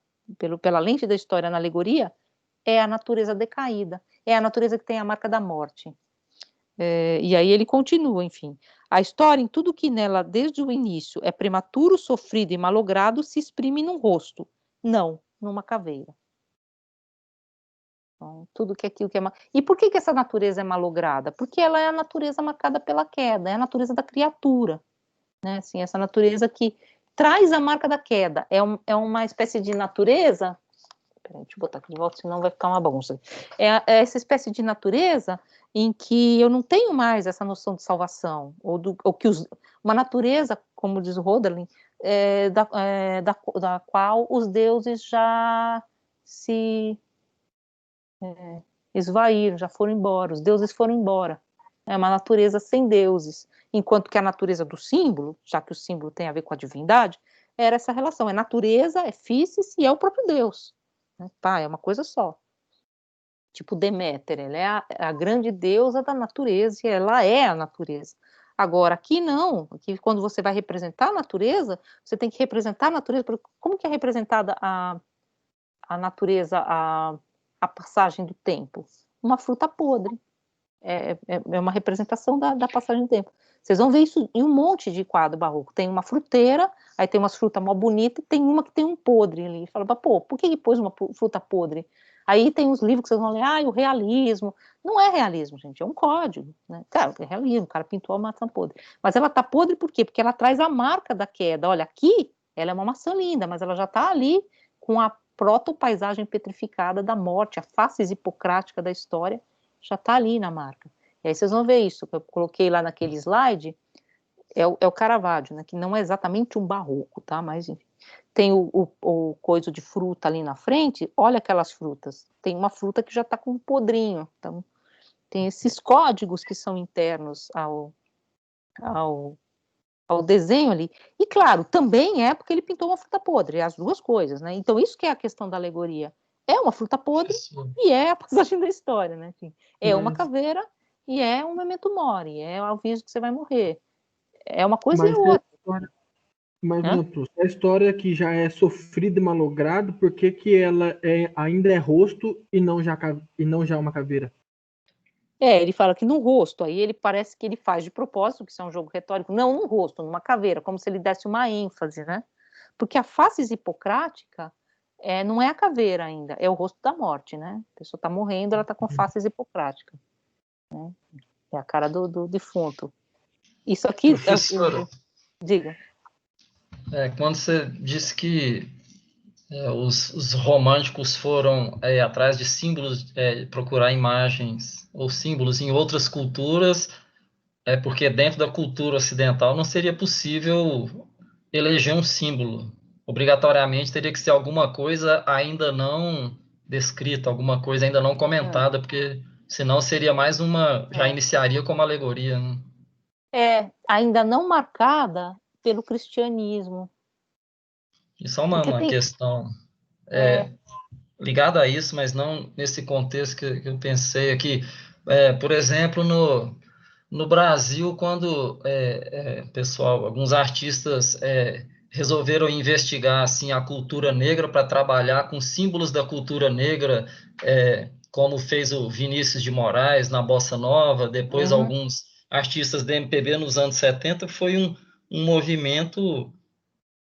pela lente da história na alegoria, é a natureza decaída, é a natureza que tem a marca da morte. E aí ele continua, enfim. A história, em tudo que nela, desde o início, é prematuro, sofrido e malogrado, se exprime num rosto, não numa caveira. Então, tudo que aquilo que é... E por que essa natureza é malograda? Porque ela é a natureza marcada pela queda, é a natureza da criatura, né? Assim, essa natureza que traz a marca da queda, é uma espécie de natureza... Peraí, deixa eu botar aqui de volta, senão vai ficar uma bagunça. É essa espécie de natureza em que eu não tenho mais essa noção de salvação, ou que uma natureza, como diz o Hölderlin, da qual os deuses já se esvaíram, já foram embora, os deuses foram embora. É uma natureza sem deuses, enquanto que a natureza do símbolo, já que o símbolo tem a ver com a divindade, era essa relação, é natureza, é físis e é o próprio Deus. Tá, é uma coisa só. Tipo Deméter, ela é a grande deusa da natureza e ela é a natureza. Agora, aqui não, aqui quando você vai representar a natureza, você tem que representar a natureza, como que é representada a natureza, a passagem do tempo? Uma fruta podre, é uma representação da passagem do tempo. Vocês vão ver isso em um monte de quadro barroco, tem uma fruteira, aí tem umas frutas mó bonitas, e tem uma que tem um podre ali, fala, pô, por que pôs uma fruta podre? Aí tem os livros que vocês vão ler, o realismo. Não é realismo, gente, é um código, né? Claro, é realismo, o cara pintou a maçã podre. Mas ela tá podre por quê? Porque ela traz a marca da queda. Olha, aqui ela é uma maçã linda, mas ela já tá ali com a proto-paisagem petrificada da morte, a face hipocrática da história, já tá ali na marca. E aí vocês vão ver isso, que eu coloquei lá naquele slide, é o Caravaggio, né, que não é exatamente um barroco, tá? Mas enfim. Tem o coisa de fruta ali na frente, olha aquelas frutas. Tem uma fruta que já está com um podrinho. Então, tem esses códigos que são internos ao desenho ali. E, claro, também é porque ele pintou uma fruta podre, as duas coisas, né? Então, isso que é a questão da alegoria. É uma fruta podre e é a passagem da história, né? Enfim, uma caveira e é um memento mori, é o aviso que você vai morrer. É uma coisa e outra. Mas, a história que já é sofrida e malograda, por que ela ainda é rosto e não já uma caveira? Ele fala que no rosto, aí ele parece que ele faz de propósito, que isso é um jogo retórico, não no rosto, numa caveira, como se ele desse uma ênfase, né? Porque a face hipocrática não é a caveira ainda, é o rosto da morte, né? A pessoa está morrendo, ela está com face hipocrática. Né? É a cara do defunto. Isso aqui... Professora, diga. Quando você disse que os românticos foram atrás de símbolos, procurar imagens ou símbolos em outras culturas, porque dentro da cultura ocidental não seria possível eleger um símbolo. Obrigatoriamente teria que ser alguma coisa ainda não descrita, alguma coisa ainda não comentada, porque senão seria mais já iniciaria como alegoria, né? Ainda não marcada pelo cristianismo. Isso é uma questão ligada a isso, mas não nesse contexto que eu pensei aqui. Por exemplo, no Brasil, quando pessoal, alguns artistas resolveram investigar assim, a cultura negra para trabalhar com símbolos da cultura negra, como fez o Vinícius de Moraes na Bossa Nova, depois alguns artistas da MPB nos anos 70, foi um movimento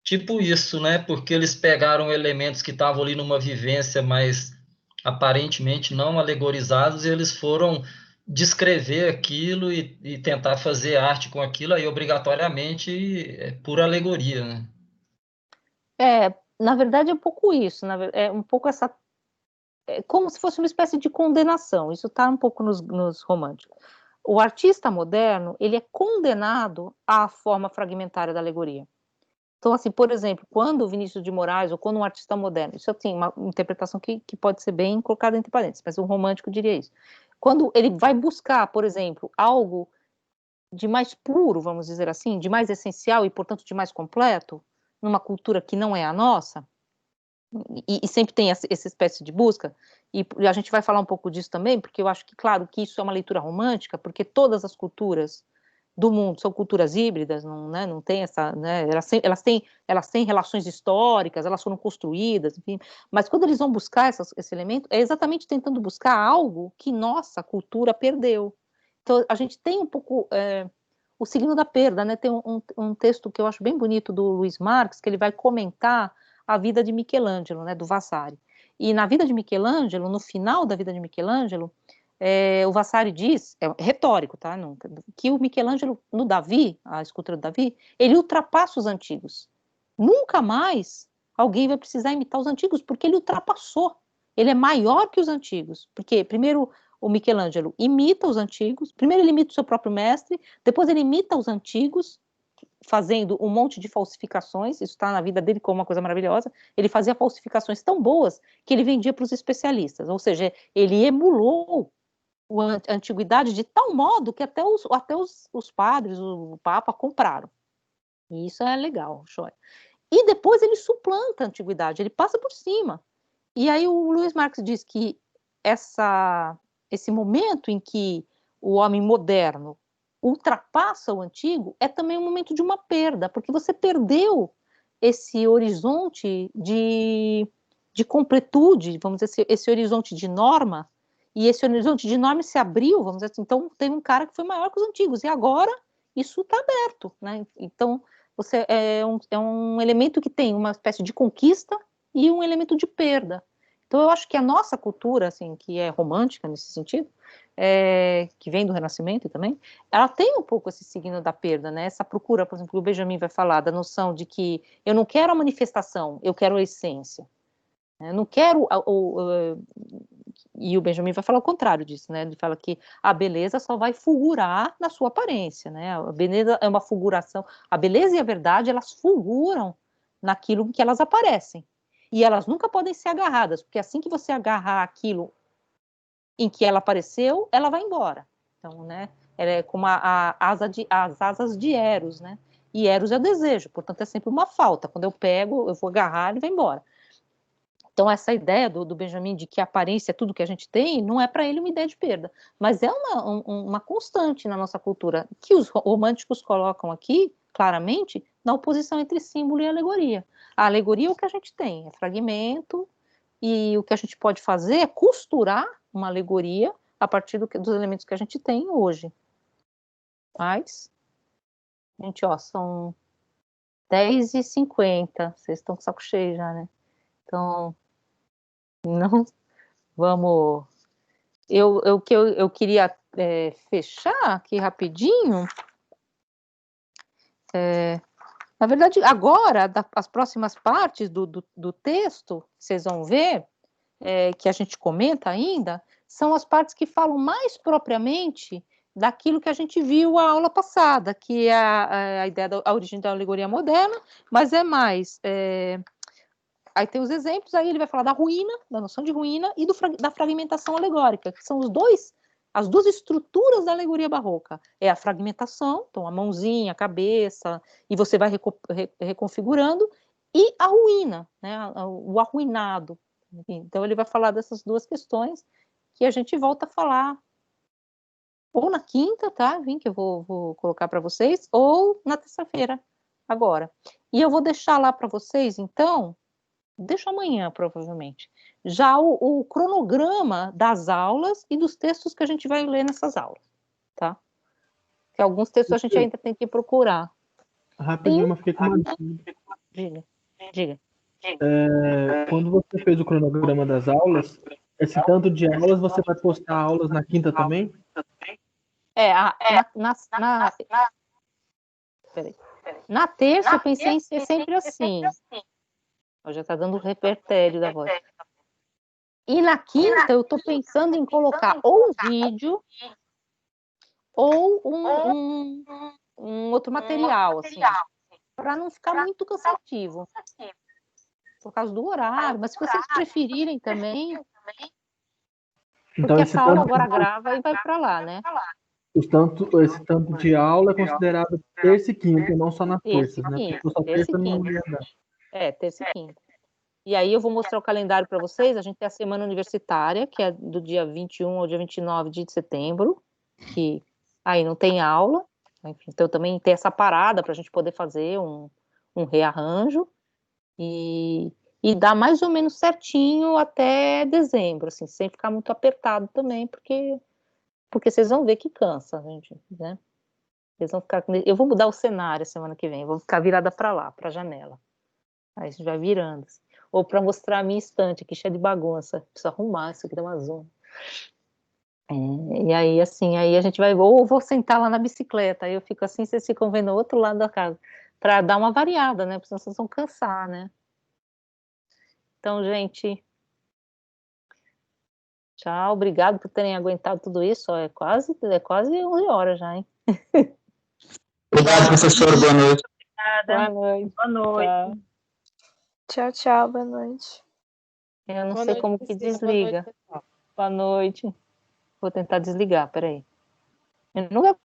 tipo isso, né? Porque eles pegaram elementos que estavam ali numa vivência, mas aparentemente não alegorizados, e eles foram descrever aquilo e tentar fazer arte com aquilo, aí obrigatoriamente por alegoria, né? Na verdade é um pouco isso, é um pouco essa... como se fosse uma espécie de condenação, isso está um pouco nos românticos. O artista moderno, ele é condenado à forma fragmentária da alegoria. Então, assim, por exemplo, quando o Vinícius de Moraes, ou quando um artista moderno, isso assim, uma interpretação que pode ser bem colocada entre parênteses, mas um romântico diria isso. Quando ele vai buscar, por exemplo, algo de mais puro, vamos dizer assim, de mais essencial e, portanto, de mais completo, numa cultura que não é a nossa, e sempre tem essa espécie de busca, e a gente vai falar um pouco disso também, porque eu acho que, claro, que isso é uma leitura romântica, porque todas as culturas do mundo são culturas híbridas, não, né, não tem essa, né, elas têm relações históricas, elas foram construídas, enfim, mas quando eles vão buscar esse elemento, é exatamente tentando buscar algo que nossa cultura perdeu. Então, a gente tem um pouco o signo da perda, né? Tem um texto que eu acho bem bonito do Luiz Marx, que ele vai comentar a vida de Michelangelo, né, do Vasari. E na vida de Michelangelo, no final da vida de Michelangelo, o Vasari diz, é retórico, tá? Que o Michelangelo, no Davi, a escultura do Davi, ele ultrapassa os antigos. Nunca mais alguém vai precisar imitar os antigos, porque ele ultrapassou. Ele é maior que os antigos. Porque, primeiro, o Michelangelo imita os antigos, primeiro ele imita o seu próprio mestre, depois ele imita os antigos, fazendo um monte de falsificações, isso está na vida dele como uma coisa maravilhosa, ele fazia falsificações tão boas que ele vendia para os especialistas, ou seja, ele emulou a antiguidade de tal modo que até os padres, o Papa compraram. E isso é legal, joia. E depois ele suplanta a antiguidade, ele passa por cima. E aí o Luiz Marx diz que esse momento em que o homem moderno ultrapassa o antigo é também um momento de uma perda, porque você perdeu esse horizonte de completude, vamos dizer, esse horizonte de norma, e esse horizonte de norma se abriu, vamos dizer assim, então tem um cara que foi maior que os antigos, e agora isso está aberto, né? Então, você é um elemento que tem uma espécie de conquista e um elemento de perda. Então, eu acho que a nossa cultura, assim, que é romântica nesse sentido, que vem do Renascimento também, ela tem um pouco esse signo da perda, né? Essa procura, por exemplo, o Benjamin vai falar da noção de que eu não quero a manifestação, eu quero a essência. Eu não quero e o Benjamin vai falar o contrário disso, né? Ele fala que a beleza só vai fulgurar na sua aparência, né? A beleza é uma fulguração. A beleza e a verdade, elas fulguram naquilo que elas aparecem. E elas nunca podem ser agarradas, porque assim que você agarrar aquilo em que ela apareceu, ela vai embora. Então, né? Ela é como as asas de Eros, né? E Eros é o desejo, portanto é sempre uma falta. Quando eu pego, eu vou agarrar, ele vai embora. Então, essa ideia do Benjamin de que a aparência é tudo que a gente tem, não é para ele uma ideia de perda, mas é uma constante na nossa cultura, que os românticos colocam aqui, claramente, na oposição entre símbolo e alegoria. A alegoria é o que a gente tem, é fragmento, e o que a gente pode fazer é costurar uma alegoria a partir dos elementos que a gente tem hoje. Mas, gente, ó, são 10h50, vocês estão com o saco cheio já, né? Então, não vamos. Eu queria fechar aqui rapidinho. Na verdade, agora, as próximas partes do texto, vocês vão ver, que a gente comenta ainda, são as partes que falam mais propriamente daquilo que a gente viu a aula passada, que é a ideia da origem da alegoria moderna, mas é mais. Aí tem os exemplos, aí ele vai falar da ruína, da noção de ruína e da fragmentação alegórica, que são as duas estruturas da alegoria barroca. É a fragmentação, então a mãozinha, a cabeça, e você vai reconfigurando, e a ruína, né, o arruinado. Então ele vai falar dessas duas questões que a gente volta a falar ou na quinta, tá? Que eu vou colocar para vocês, ou na terça-feira, agora. E eu vou deixar lá para vocês, então, deixo amanhã, provavelmente, já o cronograma das aulas e dos textos que a gente vai ler nessas aulas, tá? Que alguns textos a gente ainda tem que procurar. Rapidinho, mas fiquei com uma dúvida. Diga. Quando você fez o cronograma das aulas, esse tanto de aulas, você vai postar aulas na quinta também? Na terça eu pensei em ser sempre assim. Já está dando o repertório da voz. E na quinta eu estou pensando em colocar ou um vídeo ou um outro material, assim, para não ficar muito cansativo. Por causa do horário, mas se vocês preferirem também, porque Então, essa aula agora grava e vai para lá, né? Esse tanto de aula é considerado terça e quinta, não só nas terças, né? Porque só terça não ia dar. Terça e quinta. E aí eu vou mostrar o calendário para vocês. A gente tem a semana universitária, que é do dia 21 ao dia 29 de setembro, que aí não tem aula. Enfim, então também tem essa parada para a gente poder fazer um rearranjo e dar mais ou menos certinho até dezembro, assim, sem ficar muito apertado também, porque vocês vão ver que cansa, gente, né? Vocês vão ficar. Eu vou mudar o cenário semana que vem, eu vou ficar virada para lá, para a janela. Aí a gente vai virando. Assim. Ou para mostrar a minha estante aqui, cheia de bagunça. Preciso arrumar isso aqui, dá uma zona. E aí, assim, aí a gente vai, ou vou sentar lá na bicicleta, aí eu fico assim, vocês ficam vendo o outro lado da casa, para dar uma variada, né? Porque vocês vão cansar, né? Então, gente, tchau, obrigado por terem aguentado tudo isso. Ó, é quase 11 horas já, hein? Obrigado, professor. Boa noite. Boa noite. Boa noite. Tchau, tchau, boa noite. Eu não sei como que desliga. Boa noite. Vou tentar desligar, peraí. Eu nunca